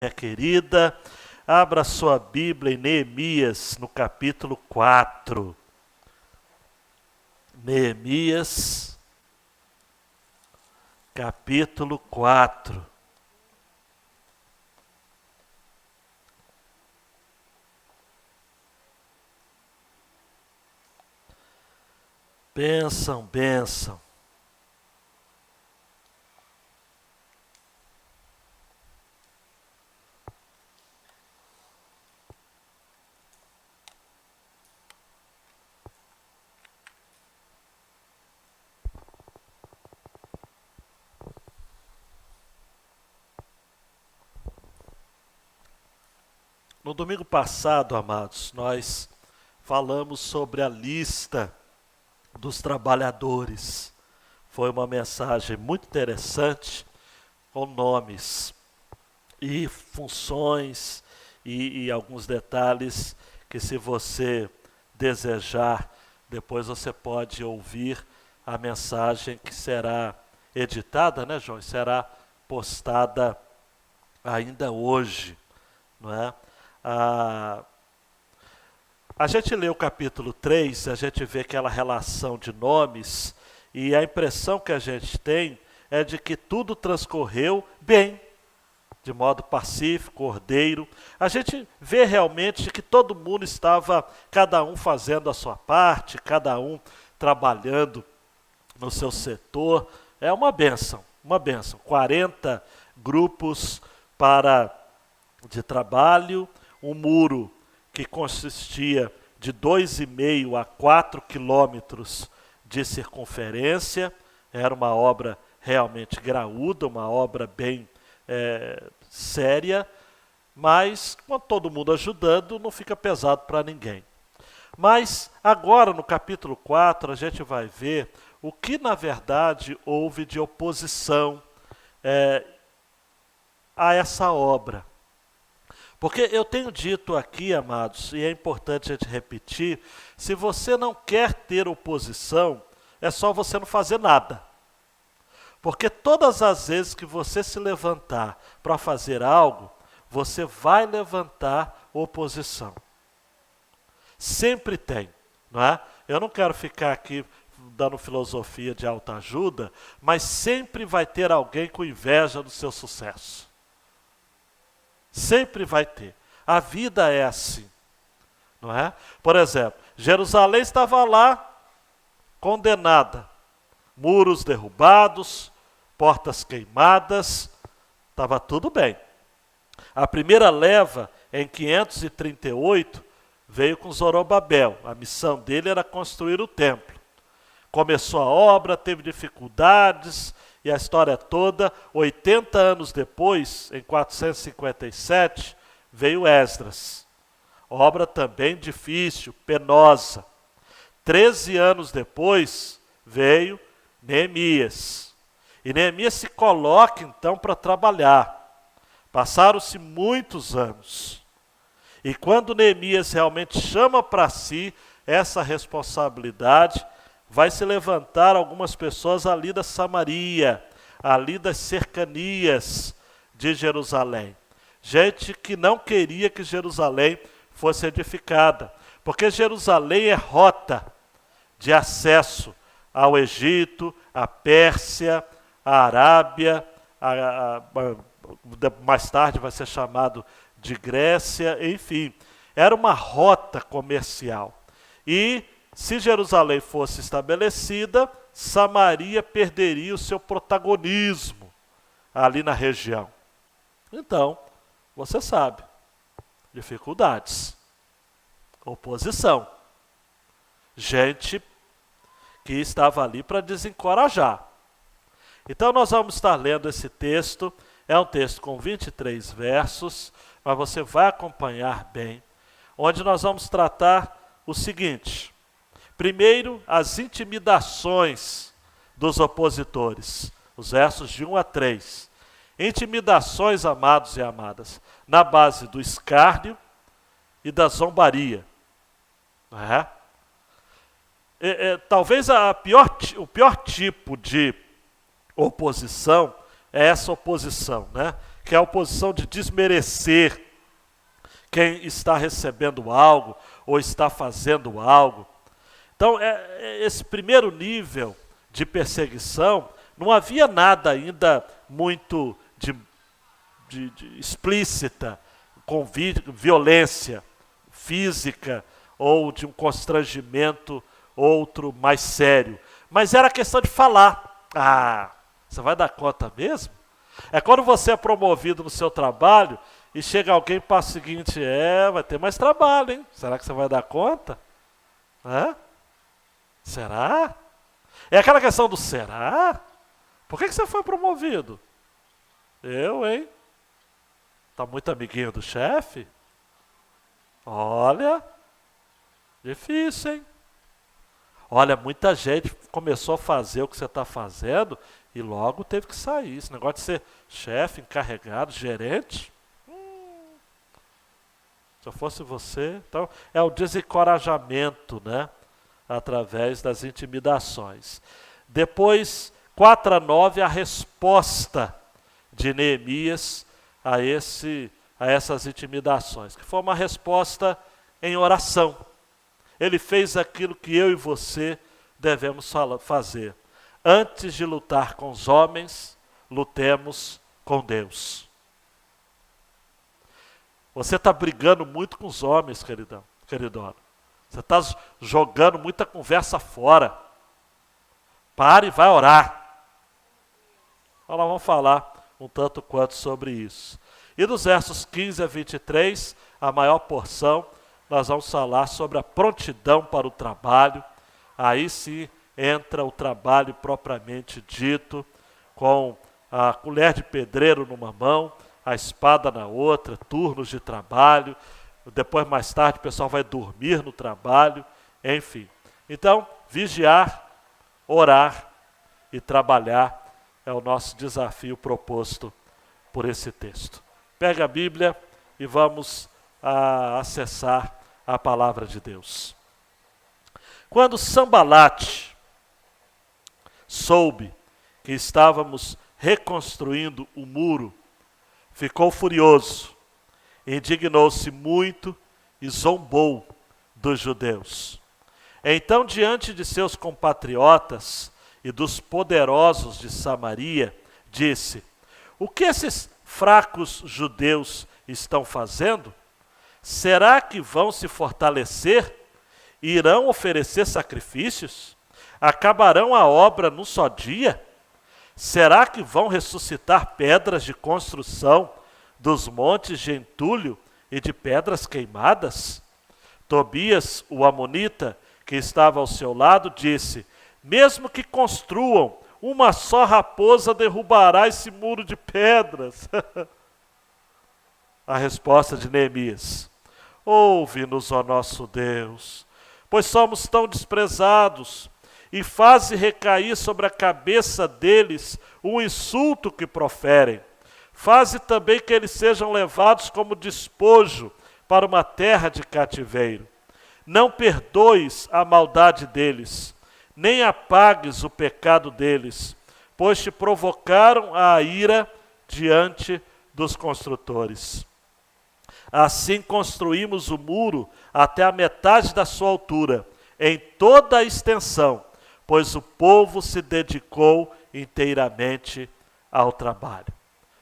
Minha querida, abra sua Bíblia em Neemias, no capítulo 4. Neemias, capítulo 4. Bênção, bênção. No domingo passado, amados, nós falamos sobre a lista dos trabalhadores. Foi uma mensagem muito interessante, com nomes e funções e alguns detalhes que, se você desejar, depois você pode ouvir a mensagem que será editada, né, João? Será postada ainda hoje, não é? A gente lê o capítulo 3, a gente vê aquela relação de nomes, e a impressão que a gente tem é de que tudo transcorreu bem, de modo pacífico, ordeiro. A gente vê realmente que todo mundo estava, cada um fazendo a sua parte, cada um trabalhando no seu setor. É uma bênção, uma bênção. 40 grupos de trabalho, um muro que consistia de 2,5 a 4 quilômetros de circunferência. Era uma obra realmente graúda, uma obra bem séria, mas com todo mundo ajudando, não fica pesado para ninguém. Mas agora, no capítulo 4, a gente vai ver o que na verdade houve de oposição a essa obra. Porque eu tenho dito aqui, amados, e é importante a gente repetir, se você não quer ter oposição, é só você não fazer nada. Porque todas as vezes que você se levantar para fazer algo, você vai levantar oposição. Sempre tem, não é? Eu não quero ficar aqui dando filosofia de autoajuda, mas sempre vai ter alguém com inveja do seu sucesso. Sempre vai ter. A vida é assim, não é? Por exemplo, Jerusalém estava lá condenada. Muros derrubados, portas queimadas, estava tudo bem. A primeira leva, em 538, veio com Zorobabel. A missão dele era construir o templo. Começou a obra, teve dificuldades, e a história toda. 80 anos depois, em 457, veio Esdras. Obra também difícil, penosa. 13 anos depois, veio Neemias. E Neemias se coloca então para trabalhar. Passaram-se muitos anos. E quando Neemias realmente chama para si essa responsabilidade, vai se levantar algumas pessoas ali da Samaria, ali das cercanias de Jerusalém. Gente que não queria que Jerusalém fosse edificada, porque Jerusalém é rota de acesso ao Egito, à Pérsia, à Arábia, mais tarde vai ser chamado de Grécia, enfim. Era uma rota comercial. E se Jerusalém fosse estabelecida, Samaria perderia o seu protagonismo ali na região. Então, você sabe, dificuldades, oposição, gente que estava ali para desencorajar. Então nós vamos estar lendo esse texto, é um texto com 23 versos, mas você vai acompanhar bem, onde nós vamos tratar o seguinte: primeiro, as intimidações dos opositores, os versos de 1 a 3. Intimidações, amados e amadas, na base do escárnio e da zombaria. Não é? Talvez o pior tipo de oposição é essa oposição, né? que é a oposição de desmerecer quem está recebendo algo ou está fazendo algo. Então, esse primeiro nível de perseguição, não havia nada ainda muito de explícita, com violência física ou de um constrangimento outro mais sério. Mas era questão de falar. Ah, você vai dar conta mesmo? É quando você é promovido no seu trabalho e chega alguém e passa o seguinte, vai ter mais trabalho, hein? Será que você vai dar conta? Será? É aquela questão do será? Por que você foi promovido? Eu, hein? Tá muito amiguinho do chefe? Olha, difícil, hein? Olha, muita gente começou a fazer o que você está fazendo e logo teve que sair. Esse negócio de ser chefe, encarregado, gerente. Se eu fosse você... Então, é o desencorajamento, né? Através das intimidações. Depois, 4:9, a resposta de Neemias a essas intimidações, que foi uma resposta em oração. Ele fez aquilo que eu e você devemos fazer. Antes de lutar com os homens, lutemos com Deus. Você está brigando muito com os homens, queridona. Você está jogando muita conversa fora. Pare e vai orar. Então nós vamos falar um tanto quanto sobre isso. E dos versos 15 a 23, a maior porção, nós vamos falar sobre a prontidão para o trabalho. Aí sim entra o trabalho propriamente dito, com a colher de pedreiro numa mão, a espada na outra, turnos de trabalho. Depois, mais tarde, o pessoal vai dormir no trabalho, enfim. Então, vigiar, orar e trabalhar é o nosso desafio proposto por esse texto. Pega a Bíblia e vamos acessar a palavra de Deus. Quando Sambalate soube que estávamos reconstruindo o muro, ficou furioso, indignou-se muito e zombou dos judeus. Então, diante de seus compatriotas e dos poderosos de Samaria, disse: o que esses fracos judeus estão fazendo? Será que vão se fortalecer? Irão oferecer sacrifícios? Acabarão a obra num só dia? Será que vão ressuscitar pedras de construção dos montes de entulho e de pedras queimadas? Tobias, o amonita, que estava ao seu lado, disse: mesmo que construam, uma só raposa derrubará esse muro de pedras. A resposta de Neemias: ouve-nos, ó nosso Deus, pois somos tão desprezados, e faze recair sobre a cabeça deles o insulto que proferem. Faze também que eles sejam levados como despojo para uma terra de cativeiro. Não perdoes a maldade deles, nem apagues o pecado deles, pois te provocaram a ira diante dos construtores. Assim construímos o muro até a metade da sua altura, em toda a extensão, pois o povo se dedicou inteiramente ao trabalho.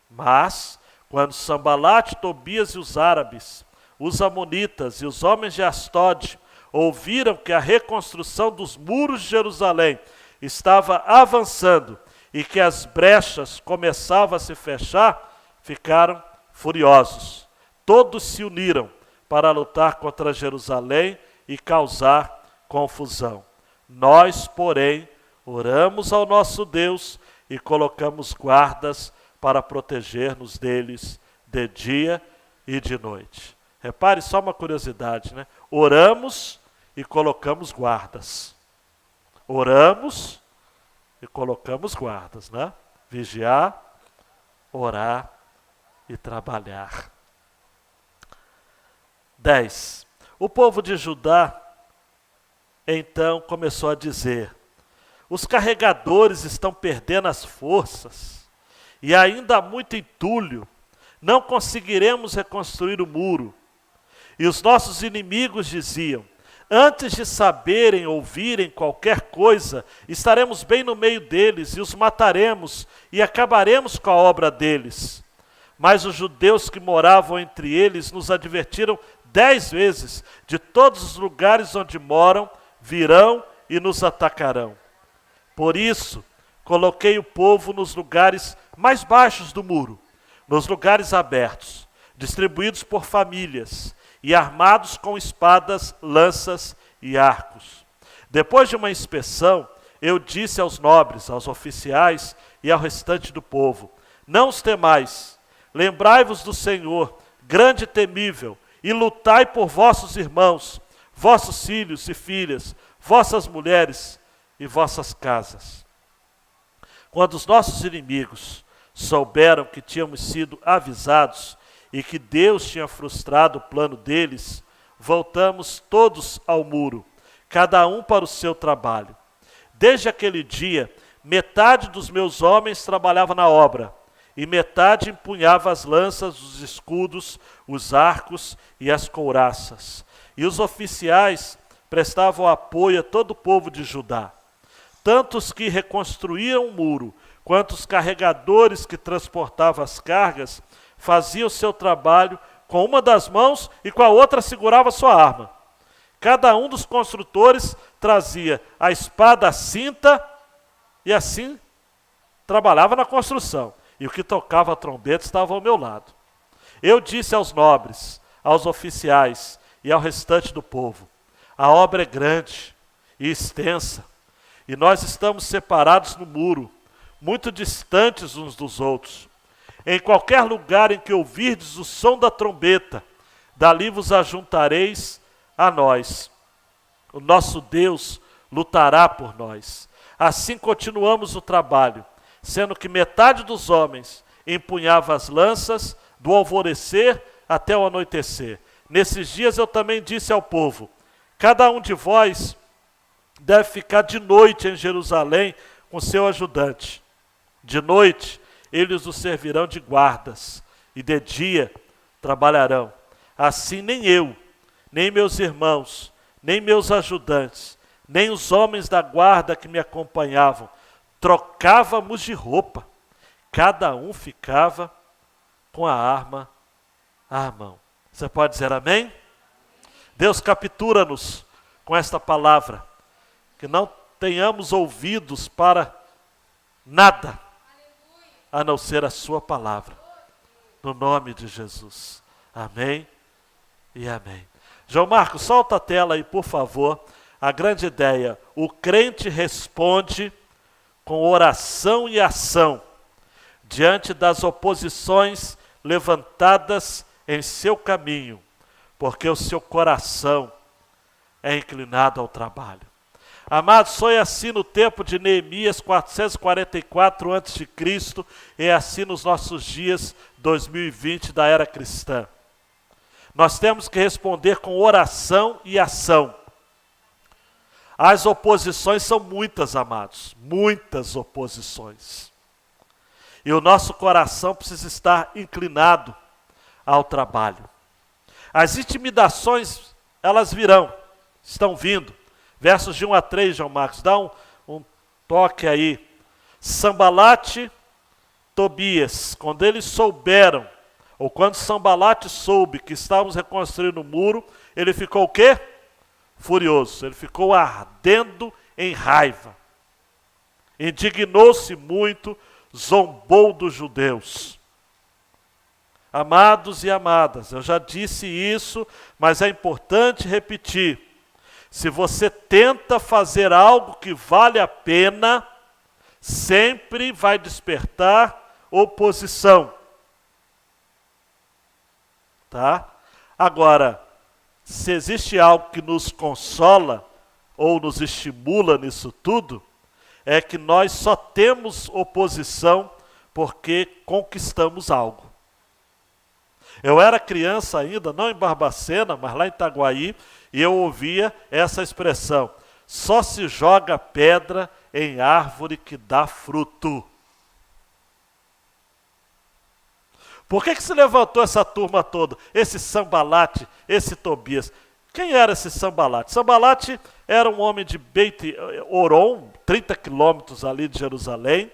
Mas, quando Sambalate, Tobias e os árabes, os amonitas e os homens de Astode ouviram que a reconstrução dos muros de Jerusalém estava avançando e que as brechas começavam a se fechar, ficaram furiosos. Todos se uniram para lutar contra Jerusalém e causar confusão. Nós, porém, oramos ao nosso Deus e colocamos guardas para proteger-nos deles de dia e de noite. Repare só uma curiosidade, né? Oramos e colocamos guardas. Oramos e colocamos guardas, né? Vigiar, orar e trabalhar. 10. O povo de Judá, então, começou a dizer: os carregadores estão perdendo as forças, e ainda há muito entulho. não conseguiremos reconstruir o muro. E os nossos inimigos diziam: antes de saberem, ouvirem qualquer coisa, estaremos bem no meio deles e os mataremos e acabaremos com a obra deles. Mas os judeus que moravam entre eles nos advertiram 10 vezes: de todos os lugares onde moram, virão e nos atacarão. Por isso, coloquei o povo nos lugares mais baixos do muro, nos lugares abertos, distribuídos por famílias, e armados com espadas, lanças e arcos. Depois de uma inspeção, eu disse aos nobres, aos oficiais e ao restante do povo: não os temais, lembrai-vos do Senhor, grande e temível, e lutai por vossos irmãos, vossos filhos e filhas, vossas mulheres e vossas casas. Quando os nossos inimigos souberam que tínhamos sido avisados e que Deus tinha frustrado o plano deles, voltamos todos ao muro, cada um para o seu trabalho. Desde aquele dia, metade dos meus homens trabalhava na obra, e metade empunhava as lanças, os escudos, os arcos e as couraças. E os oficiais prestavam apoio a todo o povo de Judá, tanto os que reconstruíam o muro, quanto os carregadores que transportavam as cargas, faziam o seu trabalho com uma das mãos e com a outra segurava a sua arma. Cada um dos construtores trazia a espada à cinta e assim trabalhava na construção. E o que tocava a trombeta estava ao meu lado. Eu disse aos nobres, aos oficiais e ao restante do povo: a obra é grande e extensa, e nós estamos separados no muro, muito distantes uns dos outros. Em qualquer lugar em que ouvirdes o som da trombeta, dali vos ajuntareis a nós. O nosso Deus lutará por nós. Assim continuamos o trabalho, sendo que metade dos homens empunhava as lanças do alvorecer até o anoitecer. Nesses dias eu também disse ao povo: cada um de vós deve ficar de noite em Jerusalém com seu ajudante. De noite eles os servirão de guardas, e de dia trabalharão. Assim nem eu, nem meus irmãos, nem meus ajudantes, nem os homens da guarda que me acompanhavam, trocávamos de roupa. Cada um ficava com a arma à mão. Você pode dizer amém? Deus captura-nos com esta palavra, que não tenhamos ouvidos para nada, a não ser a sua palavra. No nome de Jesus. Amém e amém. João Marcos, solta a tela aí, por favor. A grande ideia: o crente responde com oração e ação diante das oposições levantadas em seu caminho, porque o seu coração é inclinado ao trabalho. Amados, foi assim no tempo de Neemias, 444 a.C., e é assim nos nossos dias 2020 da era cristã. Nós temos que responder com oração e ação. As oposições são muitas, amados, muitas oposições. E o nosso coração precisa estar inclinado ao trabalho. As intimidações, elas virão, estão vindo. Versos de 1 a 3, João Marcos, dá um toque aí. Sambalate, Tobias, quando eles souberam, ou quando Sambalate soube que estávamos reconstruindo o muro, ele ficou o quê? Furioso, ele ficou ardendo em raiva. Indignou-se muito, zombou dos judeus. Amados e amadas, eu já disse isso, mas é importante repetir. Se você tenta fazer algo que vale a pena, sempre vai despertar oposição. Tá? Agora, se existe algo que nos consola ou nos estimula nisso tudo, é que nós só temos oposição porque conquistamos algo. Eu era criança ainda, não em Barbacena, mas lá em Itaguaí, e eu ouvia essa expressão: só se joga pedra em árvore que dá fruto. Por que se levantou essa turma toda? Esse Sambalate, esse Tobias. Quem era esse Sambalate? Sambalate era um homem de Beit Horon, 30 quilômetros ali de Jerusalém.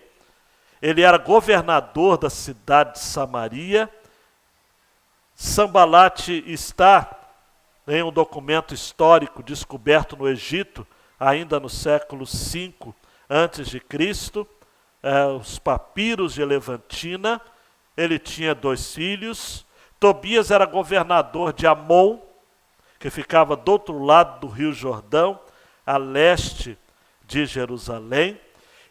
Ele era governador da cidade de Samaria. Sambalate está em um documento histórico descoberto no Egito, ainda no século V a.C., os papiros de Levantina. Ele tinha 2 filhos. Tobias era governador de Amon, que ficava do outro lado do rio Jordão, a leste de Jerusalém.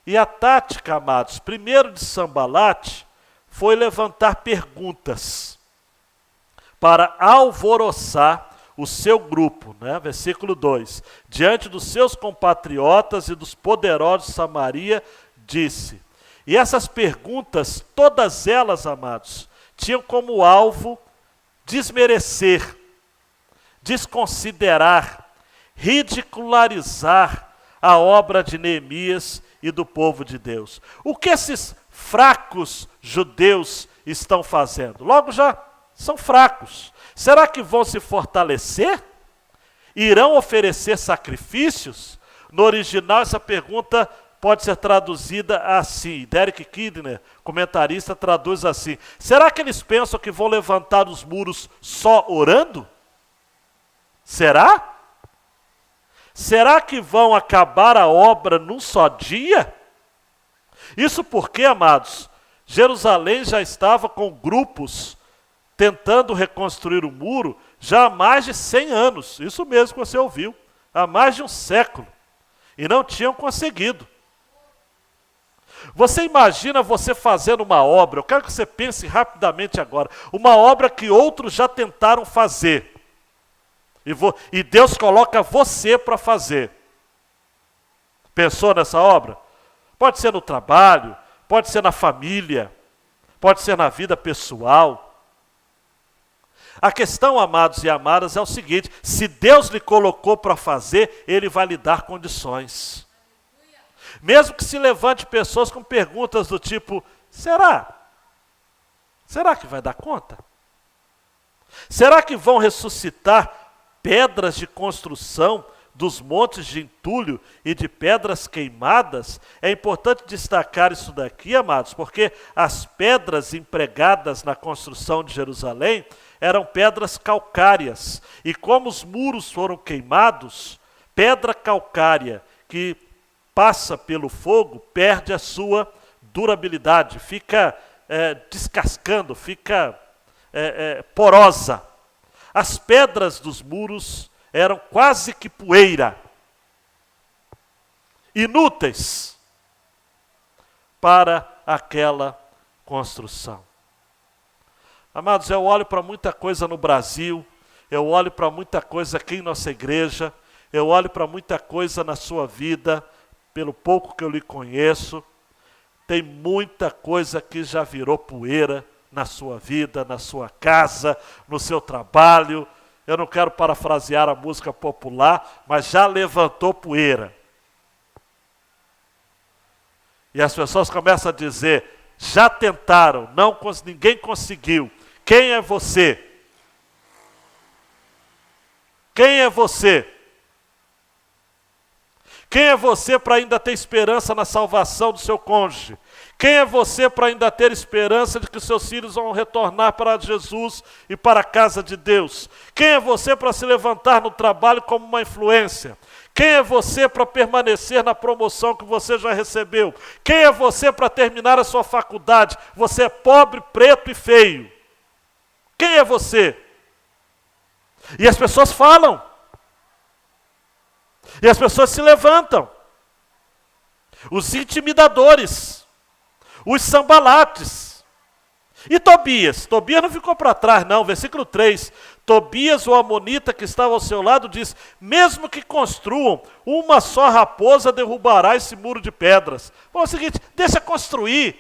E a tática, amados, primeiro de Sambalate, foi levantar perguntas para alvoroçar o seu grupo, né? Versículo 2. Diante dos seus compatriotas e dos poderosos de Samaria, disse. E essas perguntas, todas elas, amados, tinham como alvo desmerecer, desconsiderar, ridicularizar a obra de Neemias e do povo de Deus. O que esses fracos judeus estão fazendo? Logo já são fracos. Será que vão se fortalecer? Irão oferecer sacrifícios? No original, essa pergunta pode ser traduzida assim. Derek Kidner, comentarista, traduz assim. Será que eles pensam que vão levantar os muros só orando? Será? Será que vão acabar a obra num só dia? Isso porque, amados, Jerusalém já estava com grupos tentando reconstruir o muro já há mais de 100 anos. Isso mesmo que você ouviu. Há mais de um século. E não tinham conseguido. Você imagina você fazendo uma obra, eu quero que você pense rapidamente agora, uma obra que outros já tentaram fazer. E Deus coloca você para fazer. Pensou nessa obra? Pode ser no trabalho, pode ser na família, pode ser na vida pessoal. A questão, amados e amadas, é o seguinte: se Deus lhe colocou para fazer, Ele vai lhe dar condições. Mesmo que se levante pessoas com perguntas do tipo, será? Será que vai dar conta? Será que vão ressuscitar pedras de construção dos montes de entulho e de pedras queimadas? É importante destacar isso daqui, amados, porque as pedras empregadas na construção de Jerusalém eram pedras calcárias. E como os muros foram queimados, pedra calcária que passa pelo fogo perde a sua durabilidade, fica descascando, fica porosa. As pedras dos muros eram quase que poeira, inúteis para aquela construção. Amados, eu olho para muita coisa no Brasil, eu olho para muita coisa aqui em nossa igreja, eu olho para muita coisa na sua vida, pelo pouco que eu lhe conheço, tem muita coisa que já virou poeira na sua vida, na sua casa, no seu trabalho. Eu não quero parafrasear a música popular, mas já levantou poeira. E as pessoas começam a dizer, já tentaram, ninguém conseguiu. Quem é você? Quem é você? Quem é você para ainda ter esperança na salvação do seu cônjuge? Quem é você para ainda ter esperança de que seus filhos vão retornar para Jesus e para a casa de Deus? Quem é você para se levantar no trabalho como uma influência? Quem é você para permanecer na promoção que você já recebeu? Quem é você para terminar a sua faculdade? Você é pobre, preto e feio. Quem é você? E as pessoas falam. E as pessoas se levantam. Os intimidadores, os Sambalates. E Tobias? Tobias não ficou para trás não, versículo 3. Tobias, o amonita que estava ao seu lado, diz, mesmo que construam, uma só raposa derrubará esse muro de pedras. Bom, é o seguinte, deixa construir.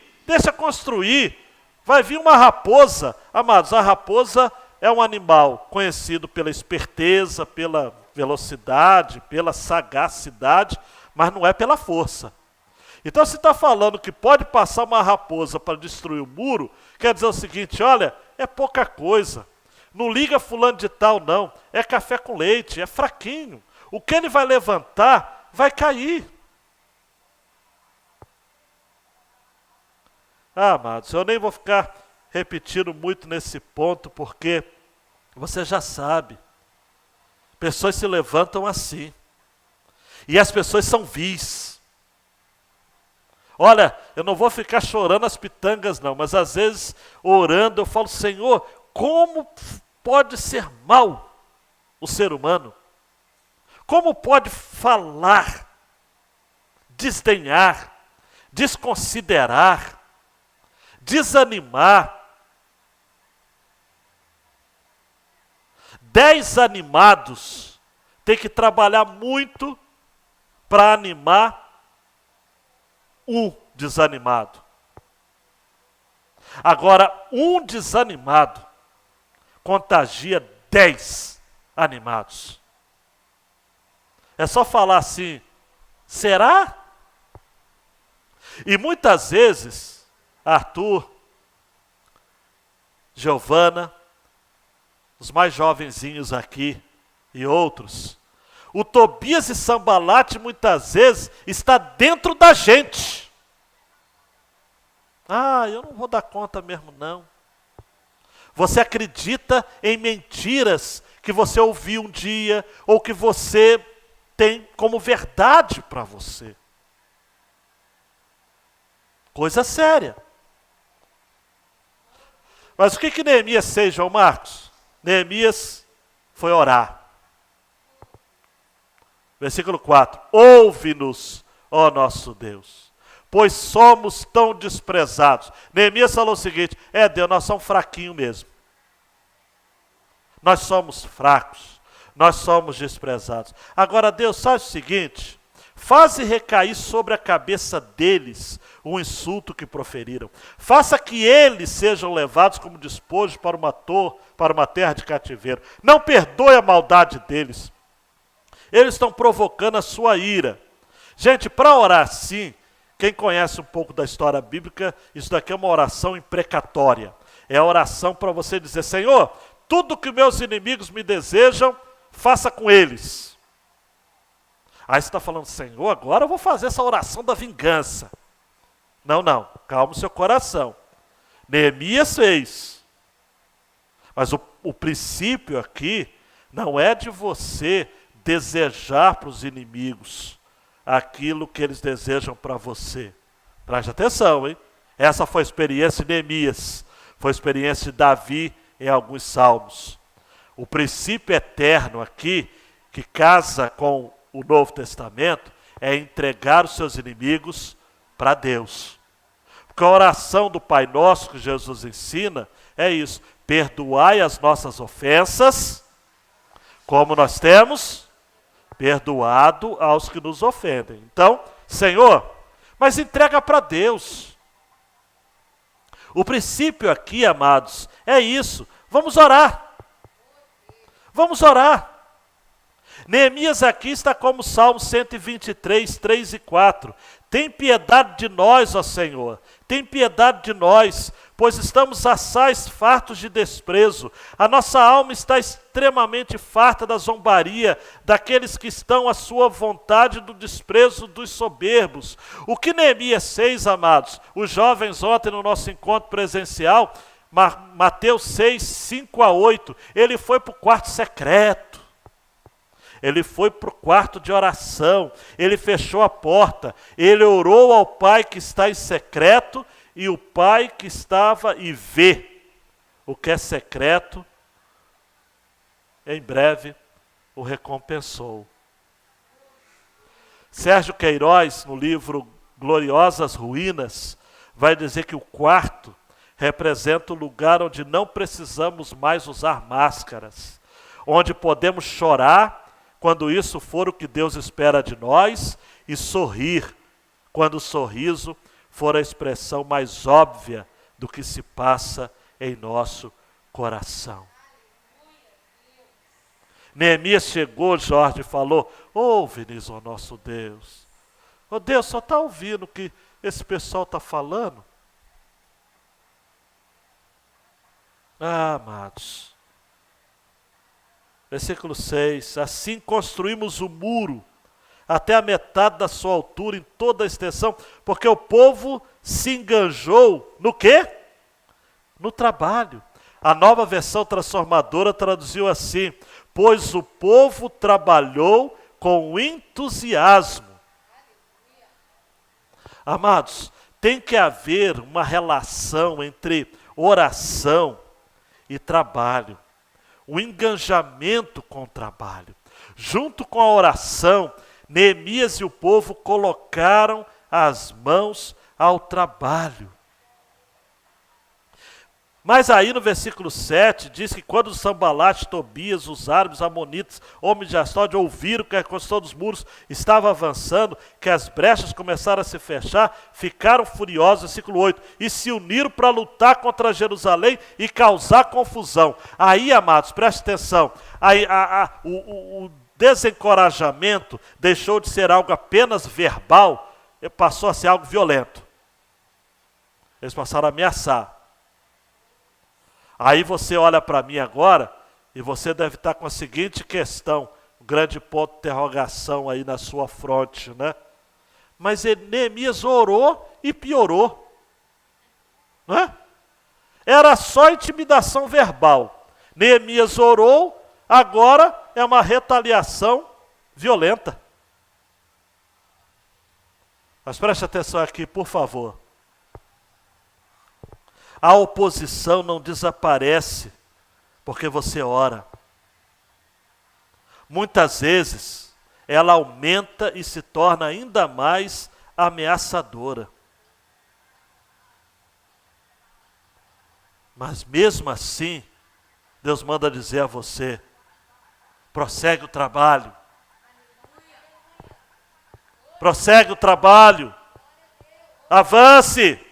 Vai vir uma raposa. Amados, a raposa é um animal conhecido pela esperteza, pela velocidade, pela sagacidade, mas não é pela força. Então, se está falando que pode passar uma raposa para destruir o muro, quer dizer o seguinte, olha, é pouca coisa. Não liga fulano de tal, não. É café com leite, é fraquinho. O que ele vai levantar, vai cair. Ah, amados, eu nem vou ficar repetindo muito nesse ponto, porque você já sabe. Pessoas se levantam assim. E as pessoas são vis. Olha, eu não vou ficar chorando as pitangas não, mas às vezes orando eu falo, Senhor, como pode ser mal o ser humano? Como pode falar, desdenhar, desconsiderar, desanimar? 10 animados tem que trabalhar muito para animar um desanimado. Agora, um desanimado contagia 10 animados. É só falar assim, será? E muitas vezes, Arthur, Giovana, os mais jovenzinhos aqui e outros, o Tobias e Sambalate muitas vezes está dentro da gente. Ah, eu não vou dar conta mesmo não. Você acredita em mentiras que você ouviu um dia ou que você tem como verdade para você. Coisa séria. Mas o que Neemias fez, João Marcos? Neemias foi orar. Versículo 4. Ouve-nos, ó nosso Deus, pois somos tão desprezados. Neemias falou o seguinte, Deus, nós somos fraquinhos mesmo. Nós somos fracos, nós somos desprezados. Agora Deus, faz o seguinte, faze recair sobre a cabeça deles o insulto que proferiram. Faça que eles sejam levados como despojo para uma terra de cativeiro. Não perdoe a maldade deles. Eles estão provocando a sua ira. Gente, para orar assim, quem conhece um pouco da história bíblica, isso daqui é uma oração imprecatória. É a oração para você dizer, Senhor, tudo que meus inimigos me desejam, faça com eles. Aí você está falando, Senhor, agora eu vou fazer essa oração da vingança. Não, calma o seu coração. Neemias fez. Mas o princípio aqui não é de você desejar para os inimigos aquilo que eles desejam para você. Preste atenção, hein? Essa foi a experiência de Neemias. Foi a experiência de Davi em alguns salmos. O princípio eterno aqui, que casa com o Novo Testamento, é entregar os seus inimigos para Deus. Porque a oração do Pai Nosso que Jesus ensina é isso. Perdoai as nossas ofensas, como nós temos perdoado aos que nos ofendem. Então, Senhor, mas entrega para Deus. O princípio aqui, amados, é isso. Vamos orar. Vamos orar. Neemias aqui está como Salmo 123, 3 e 4. Tem piedade de nós, ó Senhor. Tem piedade de nós, pois estamos assaz fartos de desprezo. A nossa alma está extremamente farta da zombaria, daqueles que estão à sua vontade do desprezo dos soberbos. O que Neemias fez, amados? Os jovens ontem no nosso encontro presencial, Mateus 6, 5 a 8, ele foi para o quarto secreto. Ele foi para o quarto de oração, ele fechou a porta, ele orou ao Pai que está em secreto, e o Pai que estava e vê o que é secreto, em breve o recompensou. Sérgio Queiroz, no livro Gloriosas Ruínas, vai dizer que o quarto representa o lugar onde não precisamos mais usar máscaras, onde podemos chorar quando isso for o que Deus espera de nós, e sorrir, quando o sorriso for a expressão mais óbvia do que se passa em nosso coração. Neemias chegou, Jorge, e falou, ouve-nos, ó nosso Deus. Ô Deus, só está ouvindo o que esse pessoal está falando? Ah, amados. Versículo 6. Assim construímos o muro até a metade da sua altura, em toda a extensão, porque o povo se enganjou no quê? No trabalho. A Nova Versão Transformadora traduziu assim: pois o povo trabalhou com entusiasmo. Amados, tem que haver uma relação entre oração e trabalho. O engajamento com o trabalho. Junto com a oração, Neemias e o povo colocaram as mãos ao trabalho. Mas aí no versículo 7 diz que quando Sambalate, Tobias, os árabes, amonitas, homens de Asdod ouviram que a reconstrução dos muros estava avançando, que as brechas começaram a se fechar, ficaram furiosos, versículo 8, e se uniram para lutar contra Jerusalém e causar confusão. Aí, amados, preste atenção, o desencorajamento deixou de ser algo apenas verbal, e passou a ser algo violento. Eles passaram a ameaçar. Aí você olha para mim agora e você deve estar com a seguinte questão, um grande ponto de interrogação aí na sua fronte, né? Mas Neemias orou e piorou, não é? Era só intimidação verbal. Neemias orou, agora é uma retaliação violenta. Mas preste atenção aqui, por favor. A oposição não desaparece porque você ora. Muitas vezes, ela aumenta e se torna ainda mais ameaçadora. Mas mesmo assim, Deus manda dizer a você, prossegue o trabalho. Prossegue o trabalho. Avance.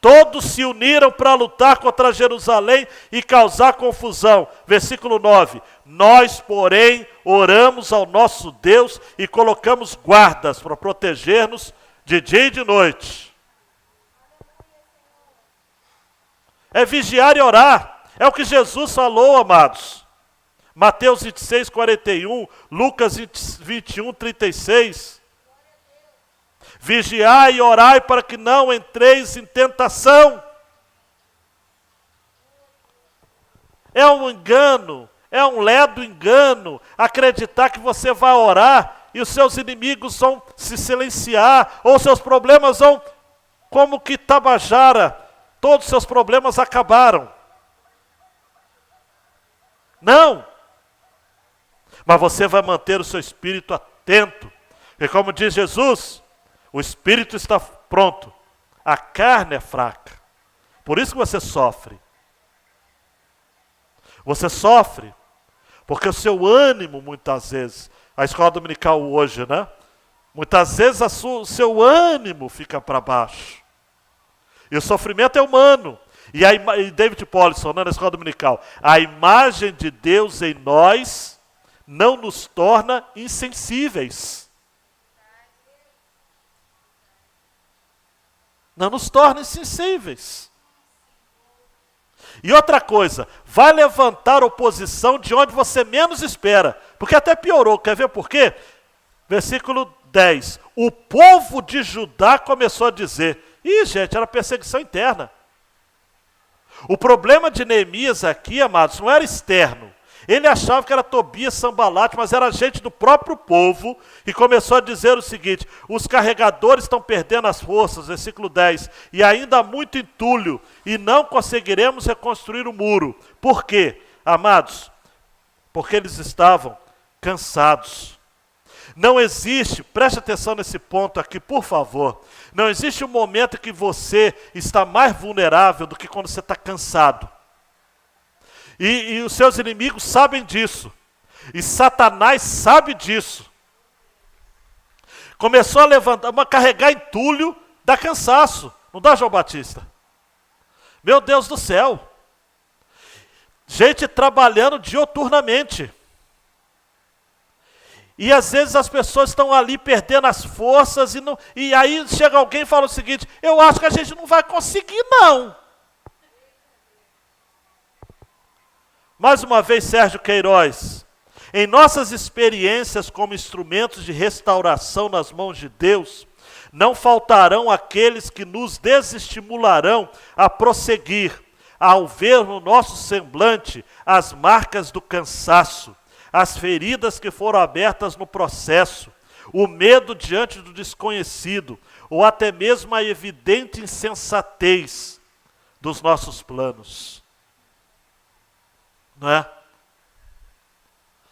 Todos se uniram para lutar contra Jerusalém e causar confusão. Versículo 9. Nós, porém, oramos ao nosso Deus e colocamos guardas para proteger-nos de dia e de noite. É vigiar e orar. É o que Jesus falou, amados. Mateus 26, 41, Lucas 21, 36. Vigiai e orai para que não entreis em tentação. É um engano, é um ledo engano acreditar que você vai orar e os seus inimigos vão se silenciar, ou seus problemas vão, como que Tabajara, todos os seus problemas acabaram. Não. Mas você vai manter o seu espírito atento. E como diz Jesus, o espírito está pronto, a carne é fraca. Por isso que você sofre. Você sofre porque o seu ânimo, muitas vezes, a escola dominical hoje, né? Muitas vezes o seu ânimo fica para baixo. E o sofrimento é humano. E David Paulson, né, na escola dominical, a imagem de Deus em nós não nos torna insensíveis. Não nos torna insensíveis. E outra coisa, vai levantar oposição de onde você menos espera. Porque até piorou, quer ver por quê? Versículo 10. O povo de Judá começou a dizer, gente, era perseguição interna. O problema de Neemias aqui, amados, não era externo. Ele achava que era Tobias, Sambalate, mas era gente do próprio povo, e começou a dizer o seguinte, os carregadores estão perdendo as forças, versículo 10, e ainda há muito entulho, e não conseguiremos reconstruir o muro. Por quê, amados? Porque eles estavam cansados. Não existe, preste atenção nesse ponto aqui, por favor, não existe um momento em que você está mais vulnerável do que quando você está cansado. E os seus inimigos sabem disso. E Satanás sabe disso. Começou a levantar, a carregar entulho, dá cansaço. Não dá, João Batista? Meu Deus do céu. Gente trabalhando dioturnamente. E às vezes as pessoas estão ali perdendo as forças e aí chega alguém e fala o seguinte: eu acho que a gente não vai conseguir não. Mais uma vez, Sérgio Queiroz, em nossas experiências como instrumentos de restauração nas mãos de Deus, não faltarão aqueles que nos desestimularão a prosseguir, ao ver no nosso semblante as marcas do cansaço, as feridas que foram abertas no processo, o medo diante do desconhecido, ou até mesmo a evidente insensatez dos nossos planos. Não é?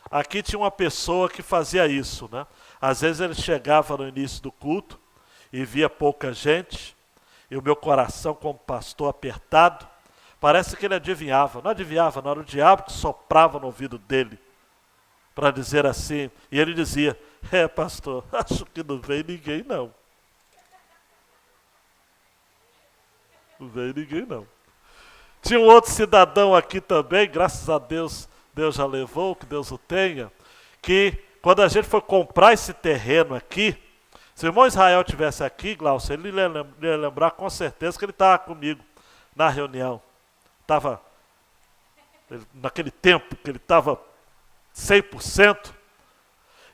Aqui tinha uma pessoa que fazia isso, né? Às vezes ele chegava no início do culto e via pouca gente, e o meu coração como pastor apertado, parece que ele adivinhava. Não adivinhava, não era o diabo que soprava no ouvido dele, para dizer assim, e ele dizia: pastor, acho que não vem ninguém não. Não veio ninguém não. Tinha um outro cidadão aqui também, graças a Deus, Deus já levou, que Deus o tenha, que quando a gente foi comprar esse terreno aqui, se o irmão Israel estivesse aqui, Glaucio, ele ia lembrar com certeza que ele estava comigo na reunião. Estava, naquele tempo que ele estava 100%,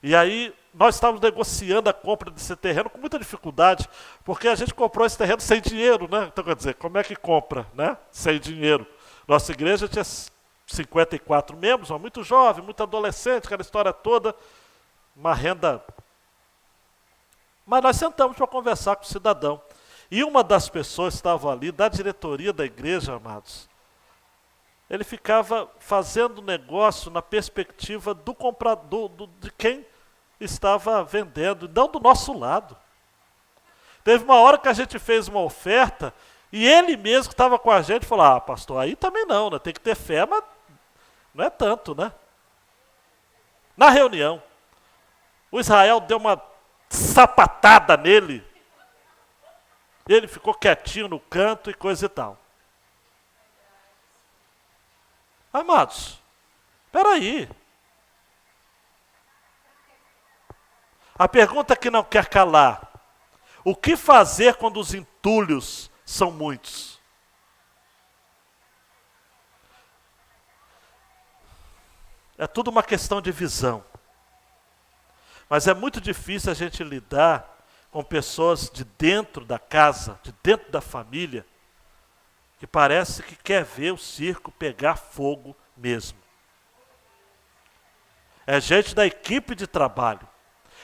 e aí nós estávamos negociando a compra desse terreno com muita dificuldade, porque a gente comprou esse terreno sem dinheiro, né? Então, quer dizer, como é que compra, né? Sem dinheiro. Nossa igreja tinha 54 membros, muito jovem, muito adolescente, aquela história toda, uma renda. Mas nós sentamos para conversar com o cidadão. E uma das pessoas que estavam ali, da diretoria da igreja, amados, ele ficava fazendo negócio na perspectiva do comprador, de quem estava vendendo, não do nosso lado. Teve uma hora que a gente fez uma oferta e ele mesmo que estava com a gente falou: pastor, aí também não, né? Tem que ter fé, mas não é tanto, né? Na reunião, o Israel deu uma sapatada nele, ele ficou quietinho no canto e coisa e tal. Amados, espera aí. A pergunta que não quer calar: o que fazer quando os entulhos são muitos? É tudo uma questão de visão. Mas é muito difícil a gente lidar com pessoas de dentro da casa, de dentro da família, que parece que quer ver o circo pegar fogo mesmo. É gente da equipe de trabalho.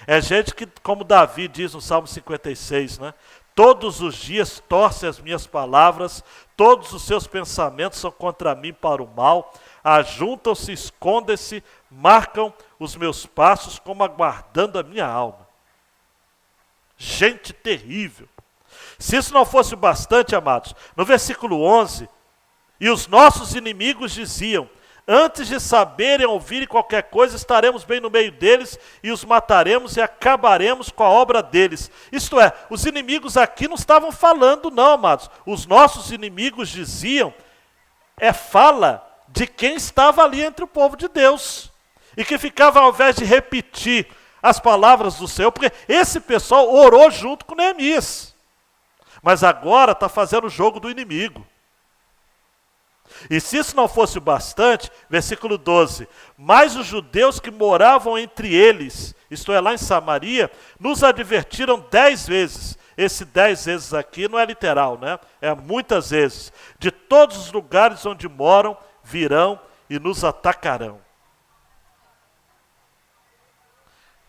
É gente que, como Davi diz no Salmo 56, né? Todos os dias torce as minhas palavras, todos os seus pensamentos são contra mim para o mal, ajuntam-se, escondem-se, marcam os meus passos como aguardando a minha alma. Gente terrível. Se isso não fosse bastante, amados, no versículo 11, e os nossos inimigos diziam: antes de saberem ouvirem qualquer coisa, estaremos bem no meio deles e os mataremos e acabaremos com a obra deles. Isto é, os inimigos aqui não estavam falando não, amados. Os nossos inimigos diziam, fala de quem estava ali entre o povo de Deus. E que ficava, ao invés de repetir as palavras do Senhor, porque esse pessoal orou junto com Neemias. Mas agora está fazendo o jogo do inimigo. E se isso não fosse o bastante, versículo 12, mas os judeus que moravam entre eles, isto é, lá em Samaria, nos advertiram 10 vezes. Esse 10 vezes aqui não é literal, né? É muitas vezes. De todos os lugares onde moram, virão e nos atacarão.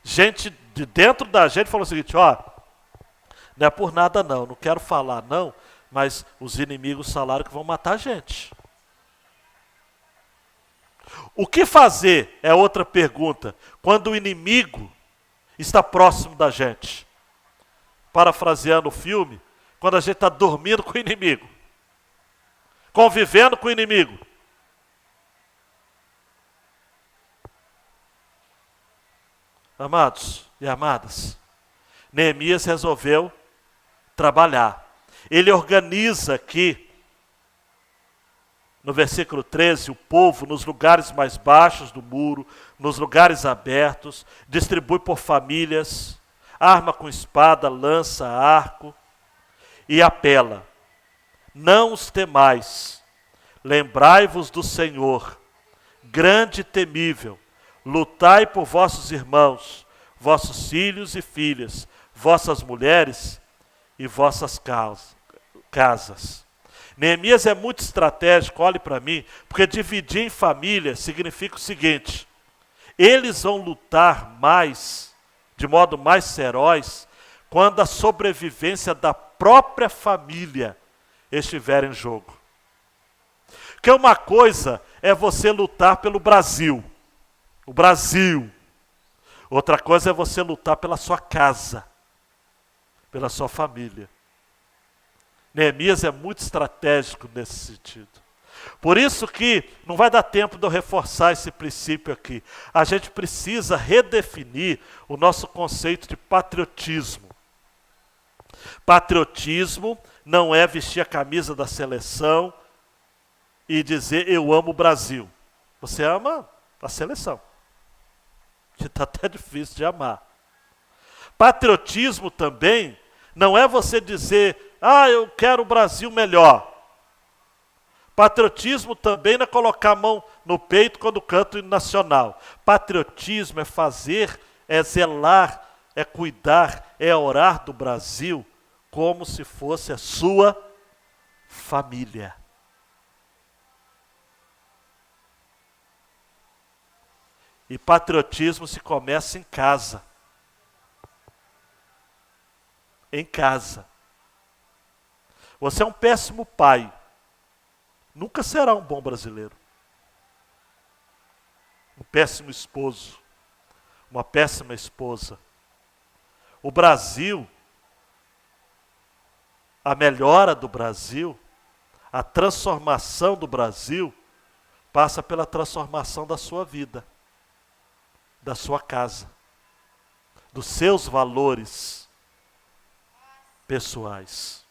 Gente de dentro da gente falou o seguinte: não é por nada não quero falar não, mas os inimigos falaram que vão matar a gente. O que fazer é outra pergunta, quando o inimigo está próximo da gente. Parafraseando o filme, quando a gente está dormindo com o inimigo, convivendo com o inimigo. Amados e amadas, Neemias resolveu trabalhar. Ele organiza aqui No versículo 13, o povo, nos lugares mais baixos do muro, nos lugares abertos, distribui por famílias, arma com espada, lança, arco, e apela: não os temais, lembrai-vos do Senhor, grande e temível, lutai por vossos irmãos, vossos filhos e filhas, vossas mulheres e vossas casas. Neemias é muito estratégico, olhe para mim, porque dividir em família significa o seguinte: eles vão lutar mais, de modo mais feroz, quando a sobrevivência da própria família estiver em jogo. Porque uma coisa é você lutar pelo Brasil, o Brasil. Outra coisa é você lutar pela sua casa, pela sua família. Neemias é muito estratégico nesse sentido. Por isso que não vai dar tempo de eu reforçar esse princípio aqui. A gente precisa redefinir o nosso conceito de patriotismo. Patriotismo não é vestir a camisa da seleção e dizer eu amo o Brasil. Você ama a seleção, que está até difícil de amar. Patriotismo também não é você dizer eu quero o Brasil melhor. Patriotismo também não é colocar a mão no peito quando canta o hino nacional. Patriotismo é fazer, é zelar, é cuidar, é orar do Brasil como se fosse a sua família. E patriotismo se começa em casa. Em casa. Você é um péssimo pai. Nunca será um bom brasileiro. Um péssimo esposo. Uma péssima esposa. O Brasil, a melhora do Brasil, a transformação do Brasil, passa pela transformação da sua vida, da sua casa, dos seus valores pessoais.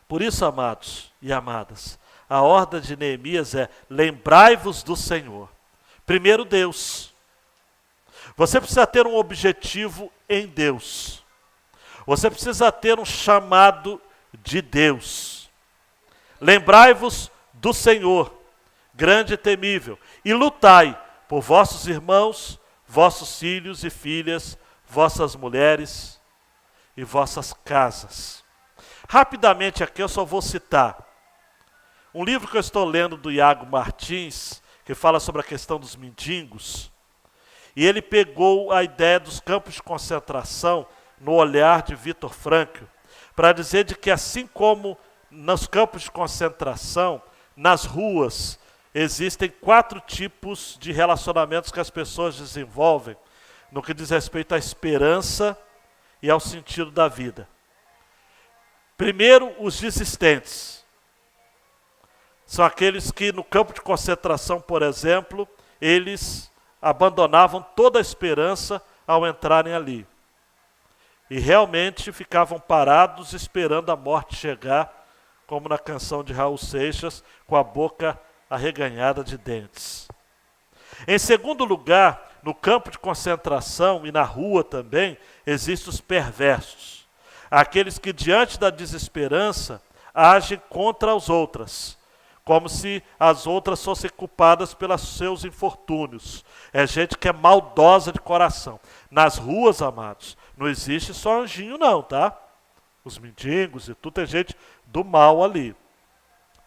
Por isso, amados e amadas, a ordem de Neemias é: lembrai-vos do Senhor. Primeiro, Deus. Você precisa ter um objetivo em Deus. Você precisa ter um chamado de Deus. Lembrai-vos do Senhor, grande e temível, e lutai por vossos irmãos, vossos filhos e filhas, vossas mulheres e vossas casas. Rapidamente aqui eu só vou citar um livro que eu estou lendo do Iago Martins, que fala sobre a questão dos mendigos, e ele pegou a ideia dos campos de concentração no olhar de Viktor Frankl, para dizer de que assim como nos campos de concentração, nas ruas, existem 4 tipos de relacionamentos que as pessoas desenvolvem no que diz respeito à esperança e ao sentido da vida. Primeiro, os desistentes. São aqueles que no campo de concentração, por exemplo, eles abandonavam toda a esperança ao entrarem ali. E realmente ficavam parados esperando a morte chegar, como na canção de Raul Seixas, com a boca arreganhada de dentes. Em segundo lugar, no campo de concentração e na rua também, existem os perversos. Aqueles que diante da desesperança agem contra as outras, como se as outras fossem culpadas pelos seus infortúnios. É gente que é maldosa de coração. Nas ruas, amados, não existe só anjinho não, tá? Os mendigos e tudo, tem gente do mal ali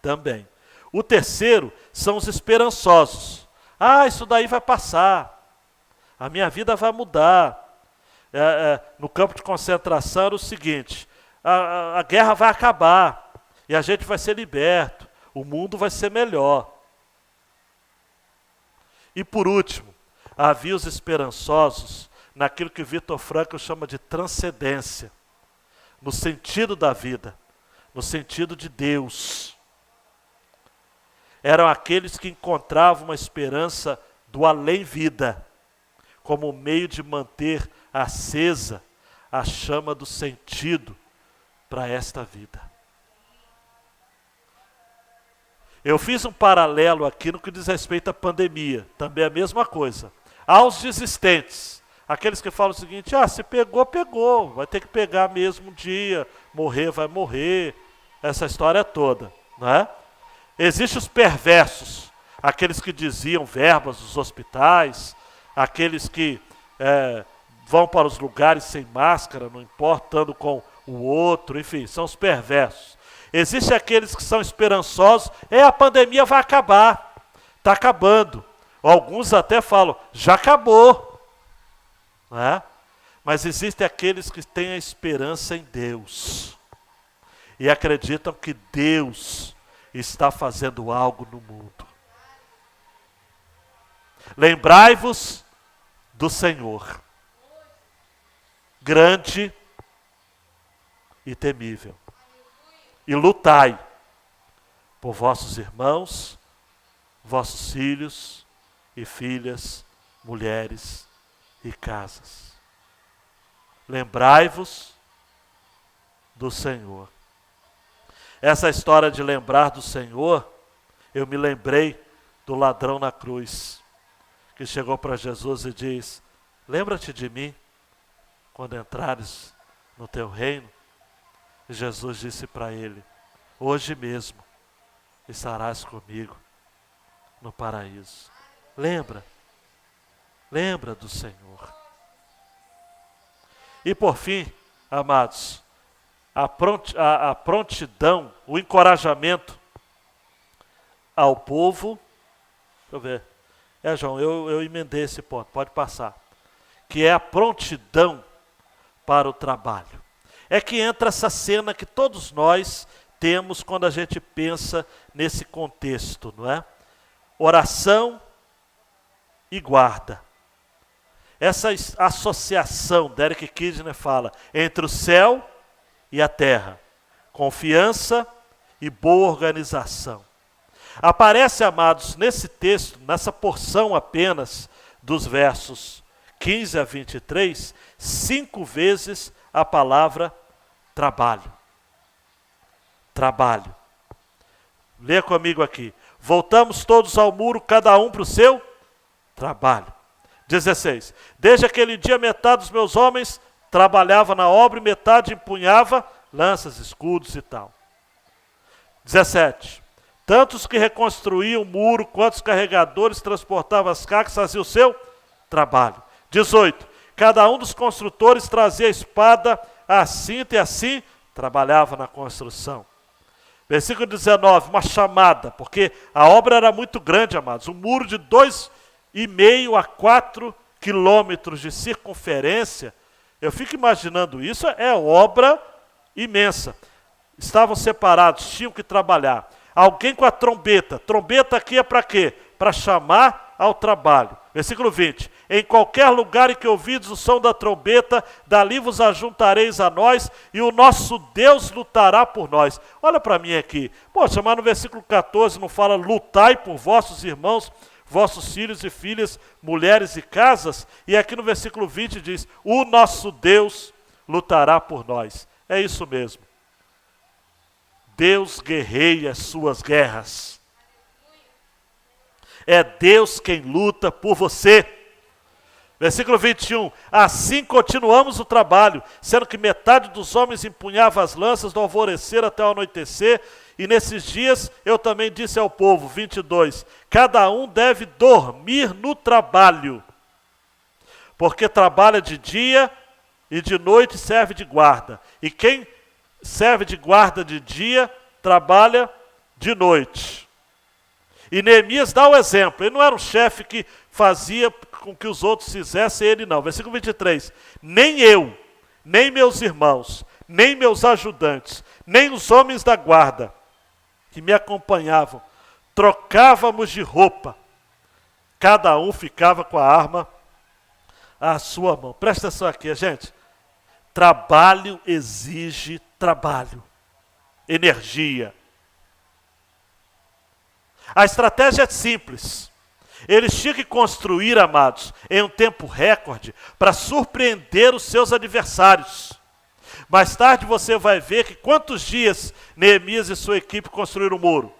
também. O terceiro são os esperançosos. Isso daí vai passar. A minha vida vai mudar. No campo de concentração era o seguinte: a guerra vai acabar e a gente vai ser liberto, o mundo vai ser melhor. E por último, havia os esperançosos naquilo que Viktor Frankl chama de transcendência, no sentido da vida, no sentido de Deus. Eram aqueles que encontravam uma esperança do além-vida, como meio de manter acesa a chama do sentido para esta vida. Eu fiz um paralelo aqui no que diz respeito à pandemia, também a mesma coisa. Aos desistentes, aqueles que falam o seguinte, se pegou, pegou, vai ter que pegar mesmo um dia, morrer, vai morrer, essa história toda, não é? Existem os perversos, aqueles que diziam verbas dos hospitais, aqueles que vão para os lugares sem máscara, não importando com o outro, enfim, são os perversos. Existem aqueles que são esperançosos, a pandemia vai acabar, está acabando. Alguns até falam, já acabou. Não é? Mas existem aqueles que têm a esperança em Deus e acreditam que Deus está fazendo algo no mundo. Lembrai-vos do Senhor, grande e temível, e lutai por vossos irmãos, vossos filhos e filhas, mulheres e casas. Lembrai-vos do Senhor. Essa história de lembrar do Senhor, eu me lembrei do ladrão na cruz, que chegou para Jesus e diz, lembra-te de mim, quando entrares no teu reino. E Jesus disse para ele, hoje mesmo estarás comigo no paraíso. Lembra do Senhor. E por fim, amados, a prontidão, o encorajamento ao povo, deixa eu ver, João, eu emendei esse ponto, pode passar, que é a prontidão para o trabalho. É que entra essa cena que todos nós temos quando a gente pensa nesse contexto, não é? Oração e guarda. Essa associação, Derek Kidner fala, entre o céu e a terra. Confiança e boa organização. Aparece, amados, nesse texto, nessa porção apenas dos versos 15 a 23, 5 vezes a palavra trabalho. Trabalho. Lê comigo aqui. Voltamos todos ao muro, cada um para o seu trabalho. 16. Desde aquele dia, metade dos meus homens trabalhava na obra e metade empunhava lanças, escudos e tal. 17. Tantos que reconstruíam o muro, quanto os carregadores transportavam as cargas, faziam o seu trabalho. 18. Cada um dos construtores trazia a espada, a cinta e assim trabalhava na construção. Versículo 19, uma chamada, porque a obra era muito grande, amados. Um muro de 2,5 a 4 quilômetros de circunferência. Eu fico imaginando isso, é obra imensa. Estavam separados, tinham que trabalhar. Alguém com a trombeta. Trombeta aqui é para quê? Para chamar ao trabalho. Versículo 20. Em qualquer lugar em que ouvides o som da trombeta, dali vos ajuntareis a nós, e o nosso Deus lutará por nós. Olha para mim aqui. Poxa, mas no versículo 14 não fala lutai por vossos irmãos, vossos filhos e filhas, mulheres e casas? E aqui no versículo 20 diz, o nosso Deus lutará por nós. É isso mesmo. Deus guerreia as suas guerras. É Deus quem luta por você. Versículo 21. Assim continuamos o trabalho, sendo que metade dos homens empunhava as lanças do alvorecer até o anoitecer, e nesses dias eu também disse ao povo, 22, cada um deve dormir no trabalho, porque trabalha de dia e de noite serve de guarda. E quem serve de guarda de dia, trabalha de noite. E Neemias dá o exemplo. Ele não era um chefe que fazia com que os outros fizessem, ele não. Versículo 23. Nem eu, nem meus irmãos, nem meus ajudantes, nem os homens da guarda que me acompanhavam, trocávamos de roupa. Cada um ficava com a arma à sua mão. Presta atenção aqui, gente. Trabalho exige trabalho, energia. A estratégia é simples. Eles tinham que construir, amados, em um tempo recorde, para surpreender os seus adversários. Mais tarde você vai ver que quantos dias Neemias e sua equipe construíram o muro?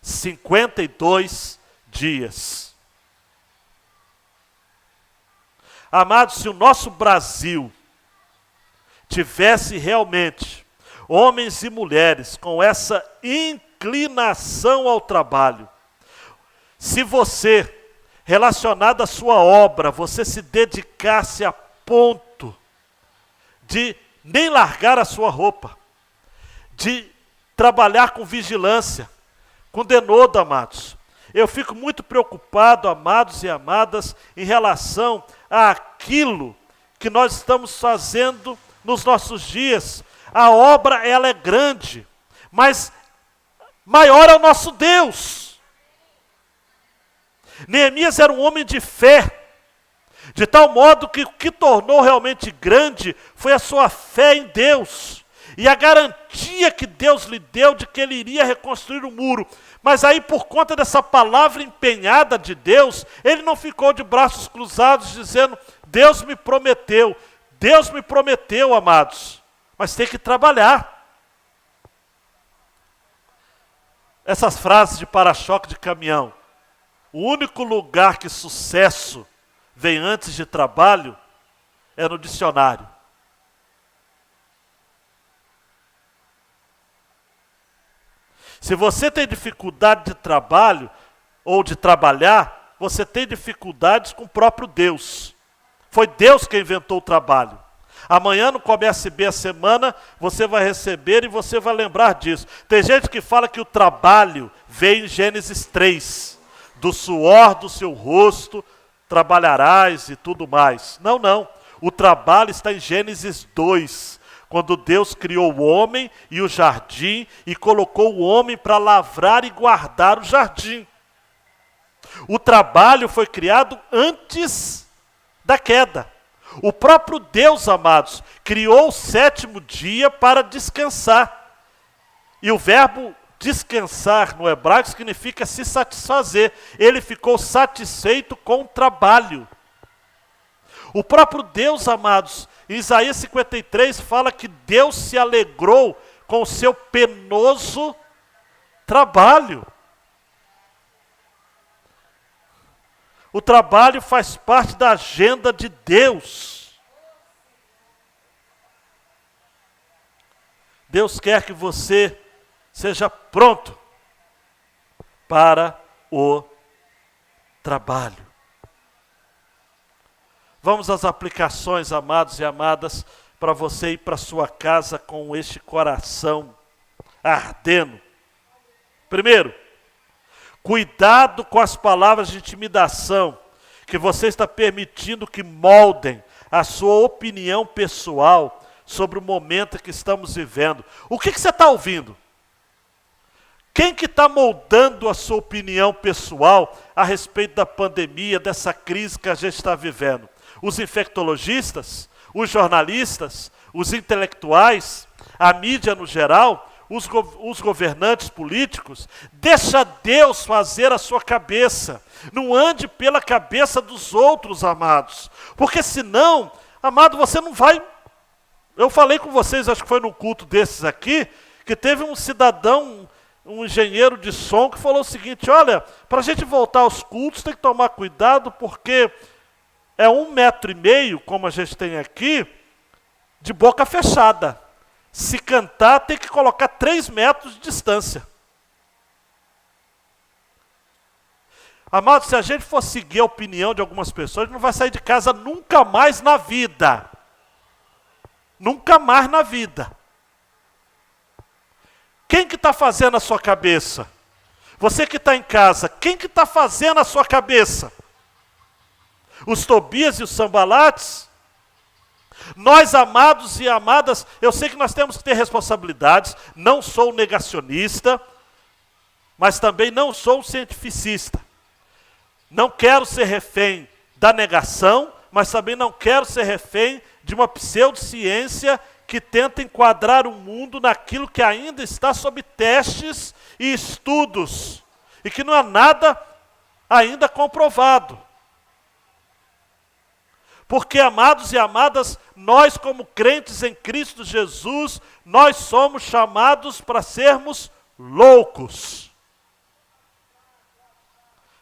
52 dias. Amados, se o nosso Brasil tivesse realmente homens e mulheres com essa inclinação ao trabalho, se você, relacionado à sua obra, você se dedicasse a ponto de nem largar a sua roupa, de trabalhar com vigilância, com denodo, amados. Eu fico muito preocupado, amados e amadas, em relação àquilo que nós estamos fazendo nos nossos dias. A obra, ela é grande, mas maior é o nosso Deus. Neemias era um homem de fé, de tal modo que o que tornou realmente grande foi a sua fé em Deus e a garantia que Deus lhe deu de que ele iria reconstruir o muro. Mas aí, por conta dessa palavra empenhada de Deus, ele não ficou de braços cruzados dizendo: Deus me prometeu, amados, mas tem que trabalhar. Essas frases de para-choque de caminhão, o único lugar que sucesso vem antes de trabalho é no dicionário. Se você tem dificuldade de trabalho ou de trabalhar, você tem dificuldades com o próprio Deus. Foi Deus quem inventou o trabalho. Amanhã, no Comece Bem a Semana, você vai receber e você vai lembrar disso. Tem gente que fala que o trabalho vem em Gênesis 3. Do suor do seu rosto trabalharás e tudo mais. Não, não. O trabalho está em Gênesis 2, quando Deus criou o homem e o jardim e colocou o homem para lavrar e guardar o jardim. O trabalho foi criado antes da queda. O próprio Deus, amados, criou o 7º dia para descansar. E o verbo descansar no hebraico significa se satisfazer. Ele ficou satisfeito com o trabalho. O próprio Deus, amados, em Isaías 53 fala que Deus se alegrou com o seu penoso trabalho. O trabalho faz parte da agenda de Deus. Deus quer que você seja pronto para o trabalho. Vamos às aplicações, amados e amadas, para você ir para sua casa com este coração ardendo. Primeiro, cuidado com as palavras de intimidação que você está permitindo que moldem a sua opinião pessoal sobre o momento que estamos vivendo. O que você está ouvindo? Quem que está moldando a sua opinião pessoal a respeito da pandemia, dessa crise que a gente está vivendo? Os infectologistas, os jornalistas, os intelectuais, a mídia no geral, os governantes políticos? Deixa Deus fazer a sua cabeça. Não ande pela cabeça dos outros, amados. Porque senão, amado, você não vai... Eu falei com vocês, acho que foi num culto desses aqui, que teve um cidadão, um engenheiro de som, que falou o seguinte: olha, para a gente voltar aos cultos tem que tomar cuidado, porque é 1,5 metro, como a gente tem aqui, de boca fechada. Se cantar, tem que colocar 3 metros de distância. Amados, se a gente for seguir a opinião de algumas pessoas, a gente não vai sair de casa nunca mais na vida. Nunca mais na vida. Quem que está fazendo a sua cabeça? Você que está em casa, quem que está fazendo a sua cabeça? Os Tobias e os Sambalates? Nós, amados e amadas, eu sei que nós temos que ter responsabilidades. Não sou negacionista, mas também não sou cientificista. Não quero ser refém da negação, mas também não quero ser refém de uma pseudociência que tenta enquadrar o mundo naquilo que ainda está sob testes e estudos, e que não há nada ainda comprovado. Porque, amados e amadas, nós como crentes em Cristo Jesus, nós somos chamados para sermos loucos.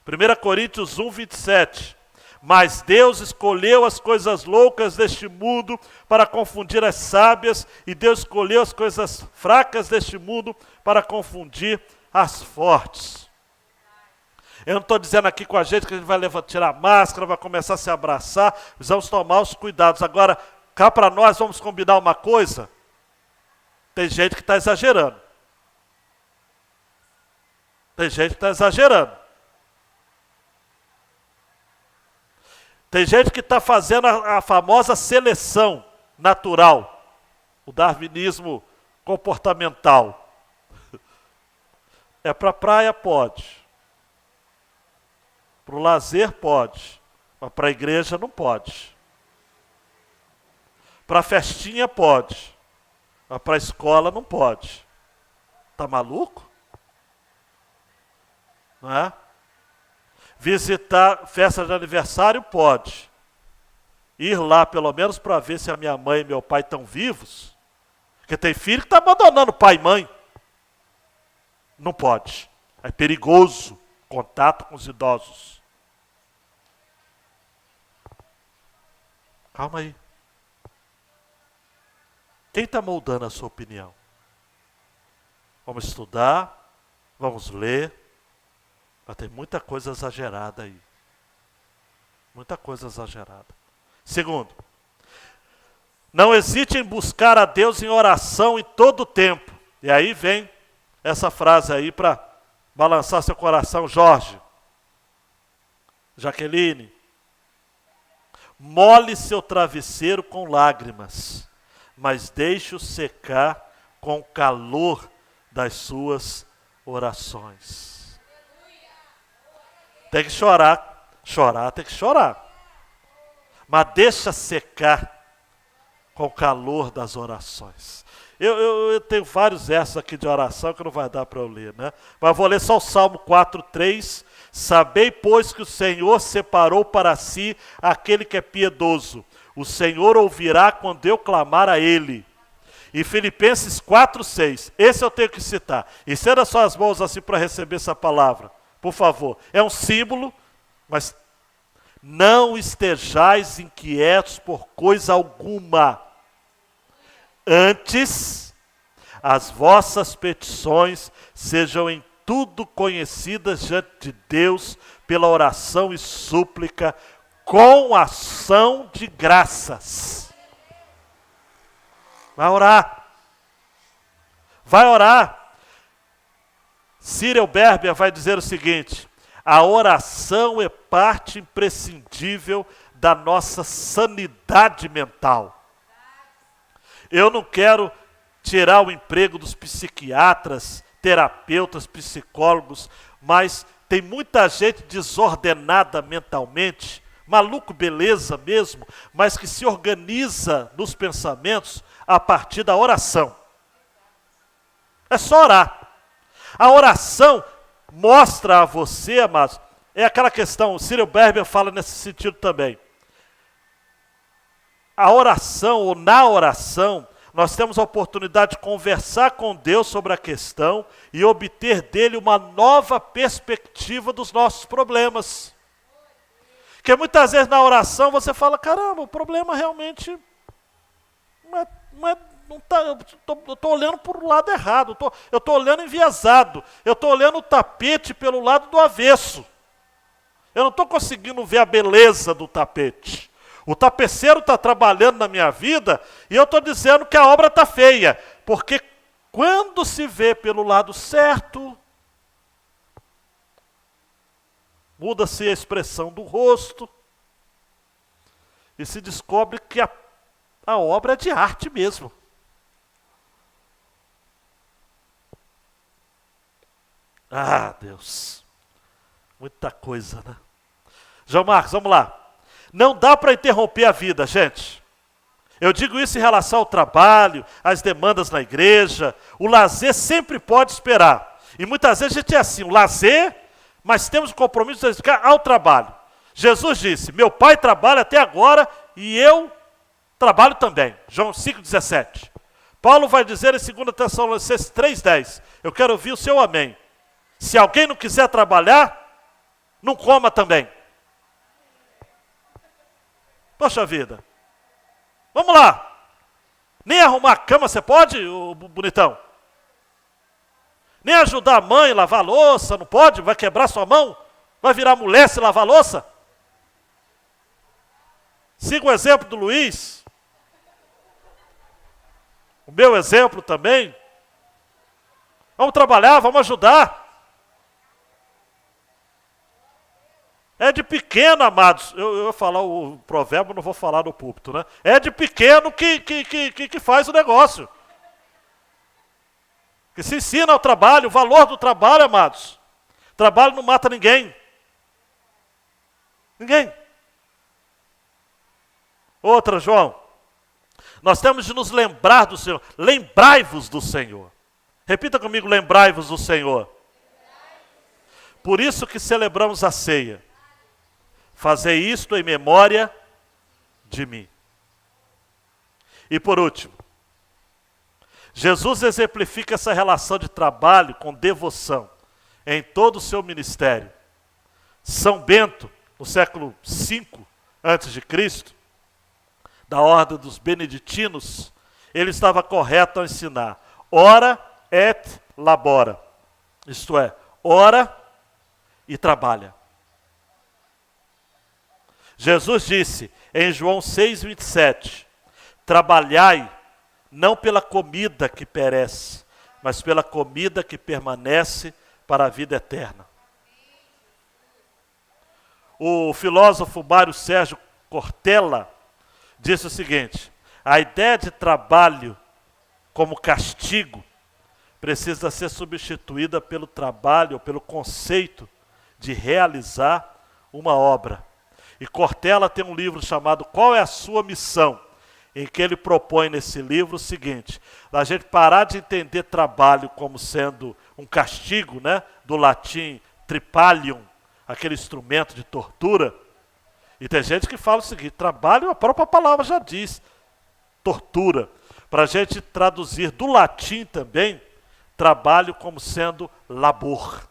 1 Coríntios 1, 27. Mas Deus escolheu as coisas loucas deste mundo para confundir as sábias, e Deus escolheu as coisas fracas deste mundo para confundir as fortes. Eu não estou dizendo aqui com a gente que a gente vai tirar a máscara, vai começar a se abraçar, precisamos tomar os cuidados. Agora, cá para nós, vamos combinar uma coisa? Tem gente que está exagerando. Tem gente que está exagerando. Tem gente que está fazendo a famosa seleção natural, o darwinismo comportamental. É para a praia, pode. Para o lazer, pode. Mas para a igreja, não pode. Para a festinha, pode. Mas para a escola, não pode. Está maluco? Não é? Visitar festa de aniversário, pode. Ir lá, pelo menos, para ver se a minha mãe e meu pai estão vivos. Porque tem filho que está abandonando pai e mãe. Não pode. É perigoso contato com os idosos. Calma aí. Quem está moldando a sua opinião? Vamos estudar, vamos ler, mas tem muita coisa exagerada aí. Muita coisa exagerada. Segundo, não hesite em buscar a Deus em oração em todo o tempo. E aí vem essa frase aí para balançar seu coração, Jorge, Jaqueline. Mole seu travesseiro com lágrimas, mas deixe-o secar com o calor das suas orações. Tem que chorar, tem que chorar. Mas deixa secar com o calor das orações. Eu tenho vários versos aqui de oração que não vai dar para eu ler, né? Mas vou ler só o Salmo 4:3. Sabei, pois, que o Senhor separou para si aquele que é piedoso. O Senhor ouvirá quando eu clamar a Ele. E Filipenses 4:6. Esse eu tenho que citar. Estenda suas mãos assim para receber essa palavra, por favor. É um símbolo, mas não estejais inquietos por coisa alguma. Antes, as vossas petições sejam em tudo conhecidas diante de Deus pela oração e súplica, com ação de graças. Vai orar. Vai orar. Cyril Berbia vai dizer o seguinte: a oração é parte imprescindível da nossa sanidade mental. Eu não quero tirar o emprego dos psiquiatras, terapeutas, psicólogos, mas tem muita gente desordenada mentalmente, maluco beleza mesmo, mas que se organiza nos pensamentos a partir da oração. É só orar. A oração mostra a você, amados, é aquela questão, o Cyril Berbia fala nesse sentido também. A oração, ou na oração, nós temos a oportunidade de conversar com Deus sobre a questão e obter dele uma nova perspectiva dos nossos problemas. Porque muitas vezes na oração você fala, caramba, o problema realmente não tá, eu estou olhando para o lado errado, eu estou olhando enviesado, eu estou olhando o tapete pelo lado do avesso. Eu não estou conseguindo ver a beleza do tapete. O tapeceiro está trabalhando na minha vida e eu estou dizendo que a obra está feia. Porque quando se vê pelo lado certo, muda-se a expressão do rosto e se descobre que a obra é de arte mesmo. Ah, Deus. Muita coisa, né? João Marcos, vamos lá. Não dá para interromper a vida, gente. Eu digo isso em relação ao trabalho, às demandas na igreja. O lazer sempre pode esperar. E muitas vezes a gente é assim, o lazer, mas temos o compromisso de dedicar ao trabalho. Jesus disse, meu pai trabalha até agora e eu trabalho também. João 5,17. Paulo vai dizer em 2 Tessalonicenses 3,10. Eu quero ouvir o seu amém. Se alguém não quiser trabalhar, não coma também. Poxa vida. Vamos lá. Nem arrumar a cama você pode, ô bonitão? Nem ajudar a mãe a lavar a louça, não pode? Vai quebrar sua mão? Vai virar mulher se lavar a louça? Siga o exemplo do Luiz. O meu exemplo também. Vamos trabalhar, vamos ajudar. É de pequeno, amados. Eu vou falar o provérbio, não vou falar no púlpito, né? É de pequeno que faz o negócio. Que se ensina ao trabalho, o valor do trabalho, amados. Trabalho não mata ninguém. Ninguém. Outra, João. Nós temos de nos lembrar do Senhor. Lembrai-vos do Senhor. Repita comigo, lembrai-vos do Senhor. Por isso que celebramos a ceia. Fazei isto em memória de mim. E por último, Jesus exemplifica essa relação de trabalho com devoção em todo o seu ministério. São Bento, no século V a.C., da ordem dos beneditinos, ele estava correto ao ensinar: ora et labora. Isto é, ora e trabalha. Jesus disse em João 6,27, trabalhai não pela comida que perece, mas pela comida que permanece para a vida eterna. O filósofo Mário Sérgio Cortella disse o seguinte: a ideia de trabalho como castigo precisa ser substituída pelo trabalho, ou pelo conceito de realizar uma obra. E Cortella tem um livro chamado Qual é a Sua Missão?, em que ele propõe nesse livro o seguinte: a gente parar de entender trabalho como sendo um castigo, né, do latim tripalium, aquele instrumento de tortura. E tem gente que fala o seguinte: trabalho, a própria palavra já diz, tortura. Para a gente traduzir do latim também, trabalho como sendo labor.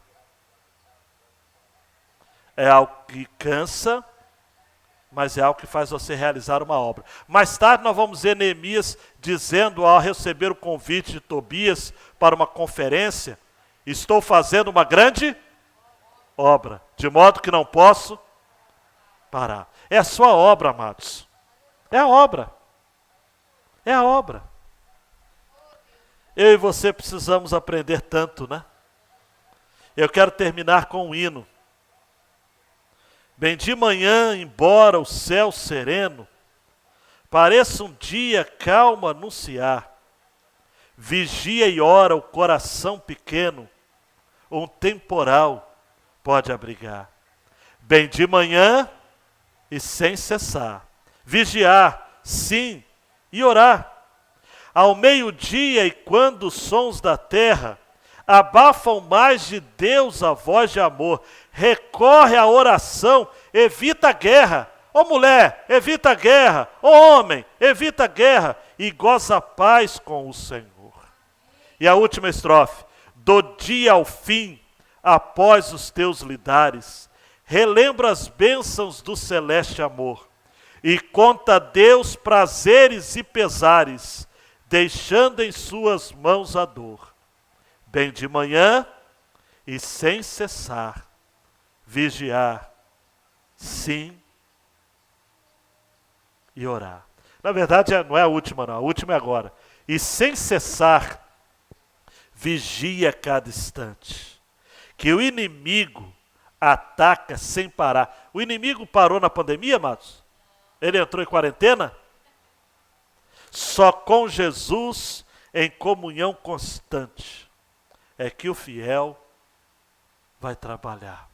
É algo que cansa, mas é algo que faz você realizar uma obra. Mais tarde nós vamos ver Neemias dizendo, ao receber o convite de Tobias para uma conferência: estou fazendo uma grande obra, de modo que não posso parar. É a sua obra, amados. É a obra. É a obra. Eu e você precisamos aprender tanto, né? Eu quero terminar com um hino. Bem de manhã, embora o céu sereno pareça um dia calmo anunciar, vigia e ora o coração pequeno, um temporal pode abrigar. Bem de manhã e sem cessar, vigiar, sim, e orar. Ao meio-dia e quando os sons da terra abafam mais de Deus a voz de amor, recorre à oração, evita a guerra. Ó mulher, evita a guerra. Ó homem, evita a guerra e goza a paz com o Senhor. E a última estrofe: do dia ao fim, após os teus lidares, relembra as bênçãos do celeste amor e conta a Deus prazeres e pesares, deixando em suas mãos a dor. Bem de manhã e sem cessar, vigiar, sim, e orar. Na verdade, não é a última não, a última é agora. E sem cessar, vigia cada instante, que o inimigo ataca sem parar. O inimigo parou na pandemia, amados? Ele entrou em quarentena? Só com Jesus em comunhão constante é que o fiel vai trabalhar.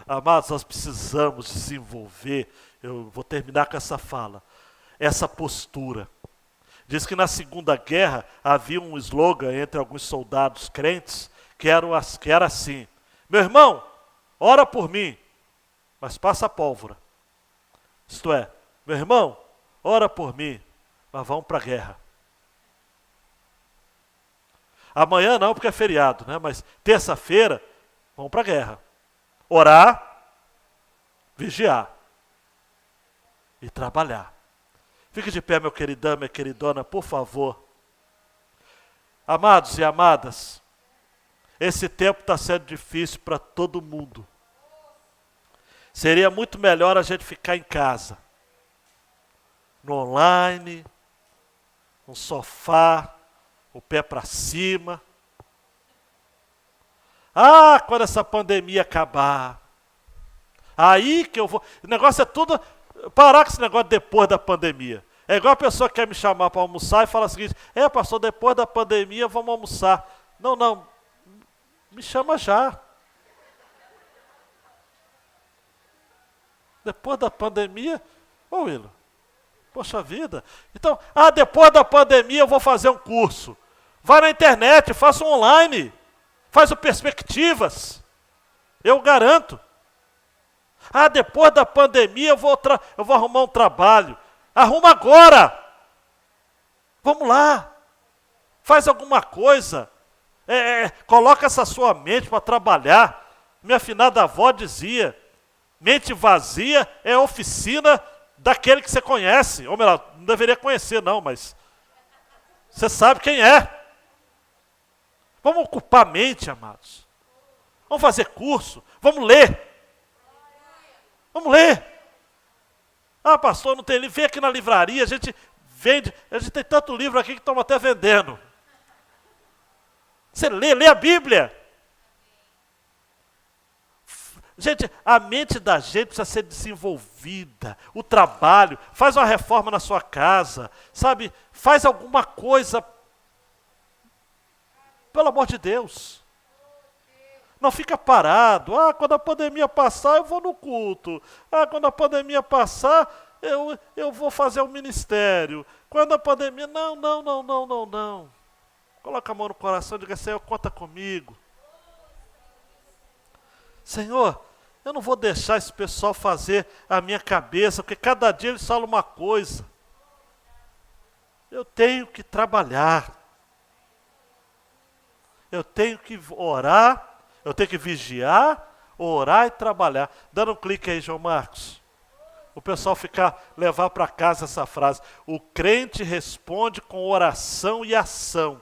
Amados, nós precisamos desenvolver, eu vou terminar com essa fala, essa postura. Diz que na Segunda Guerra havia um slogan entre alguns soldados crentes que era assim: meu irmão, ora por mim, mas passa a pólvora. Isto é, meu irmão, ora por mim, mas vamos para a guerra. Amanhã não, porque é feriado, né? Mas terça-feira, vamos para a guerra. Orar, vigiar e trabalhar. Fique de pé, meu queridão, minha queridona, por favor. Amados e amadas, esse tempo está sendo difícil para todo mundo. Seria muito melhor a gente ficar em casa, no online, no sofá, o pé para cima. Ah, quando essa pandemia acabar, aí que eu vou... O negócio é tudo... Parar com esse negócio depois da pandemia. É igual a pessoa que quer me chamar para almoçar e fala o seguinte: pastor, depois da pandemia vamos almoçar. Não, me chama já. Depois da pandemia, Willian, poxa vida. Então, depois da pandemia eu vou fazer um curso. Vai na internet, faça um online. Faz o Perspectivas. Eu garanto. Depois da pandemia eu vou arrumar um trabalho. Arruma agora. Vamos lá. Faz alguma coisa. Coloca essa sua mente para trabalhar. Minha afinada avó dizia: mente vazia é oficina daquele que você conhece. Ou melhor, não deveria conhecer não, mas você sabe quem é. Vamos ocupar a mente, amados. Vamos fazer curso. Vamos ler. Vamos ler. Pastor, não tem livro. Vem aqui na livraria, a gente vende. A gente tem tanto livro aqui que estamos até vendendo. Você lê a Bíblia. Gente, a mente da gente precisa ser desenvolvida. O trabalho, faz uma reforma na sua casa, sabe? Faz alguma coisa. Pelo amor de Deus. Não fica parado. Quando a pandemia passar, eu vou no culto. Quando a pandemia passar, eu vou fazer o ministério. Quando a pandemia... Não. Coloca a mão no coração e diga: Senhor, conta comigo. Senhor, eu não vou deixar esse pessoal fazer a minha cabeça, porque cada dia eles falam uma coisa. Eu tenho que trabalhar. Eu tenho que orar. Eu tenho que vigiar, orar e trabalhar. Dando um clique aí, João Marcos. O pessoal levar para casa essa frase. O crente responde com oração e ação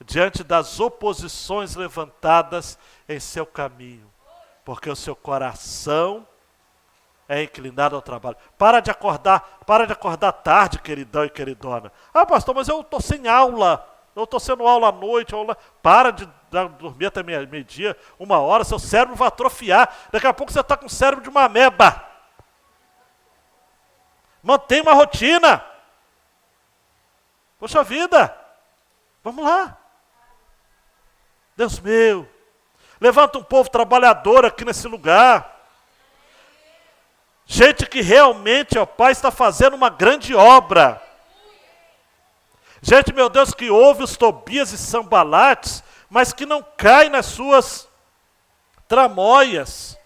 diante das oposições levantadas em seu caminho. Porque o seu coração é inclinado ao trabalho. Para de acordar tarde, queridão e queridona. Pastor, mas eu estou sem aula. Eu estou sendo aula à noite. Para de dormir até meio-dia, 1 hora, seu cérebro vai atrofiar. Daqui a pouco você está com o cérebro de uma ameba. Mantenha uma rotina. Poxa vida. Vamos lá. Deus meu. Levanta um povo trabalhador aqui nesse lugar. Gente que realmente, Pai, está fazendo uma grande obra. Gente, meu Deus, que ouve os Tobias e Sambalates, mas que não cai nas suas tramóias.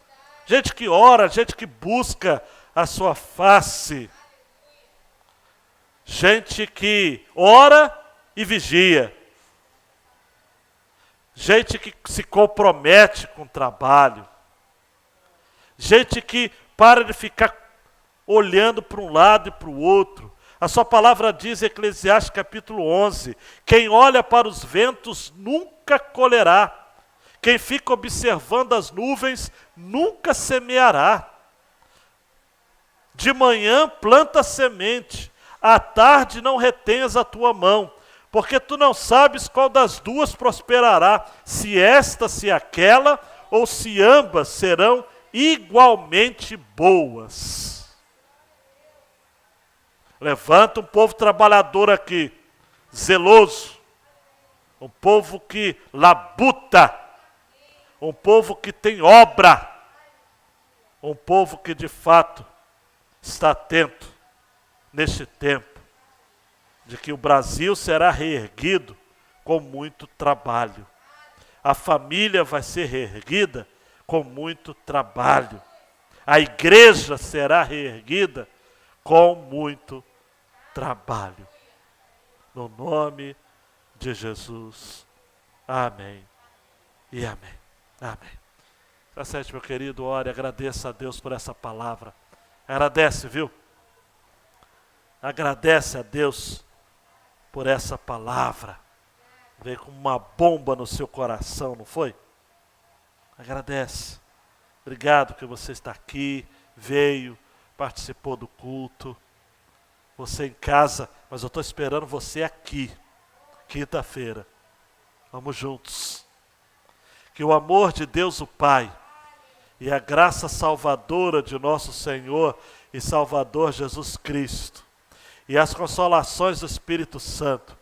Gente que ora, gente que busca a sua face. Gente que ora e vigia. Gente que se compromete com o trabalho. Gente que para de ficar olhando para um lado e para o outro. A sua palavra diz em Eclesiastes capítulo 11, quem olha para os ventos nunca colherá. Quem fica observando as nuvens nunca semeará. De manhã planta a semente, à tarde não retenhas a tua mão, porque tu não sabes qual das duas prosperará, se esta, se aquela, ou se ambas serão igualmente boas. Levanta um povo trabalhador aqui, zeloso, um povo que labuta, um povo que tem obra, um povo que de fato está atento neste tempo, de que o Brasil será reerguido com muito trabalho. A família vai ser reerguida com muito trabalho. A igreja será reerguida com muito trabalho. No nome de Jesus. Amém e amém. Amém. Tá certo, meu querido, ore, agradeça a Deus por essa palavra. Agradece, viu? Agradece a Deus por essa palavra. Veio como uma bomba no seu coração, não foi? Agradece. Obrigado que você está aqui, veio, participou do culto. Você em casa, mas eu estou esperando você aqui, quinta-feira. Vamos juntos. Que o amor de Deus o Pai e a graça salvadora de nosso Senhor e Salvador Jesus Cristo e as consolações do Espírito Santo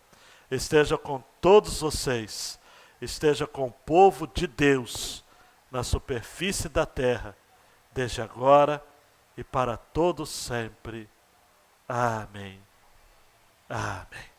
esteja com todos vocês, esteja com o povo de Deus na superfície da terra, desde agora e para todos sempre. Amém. Amém.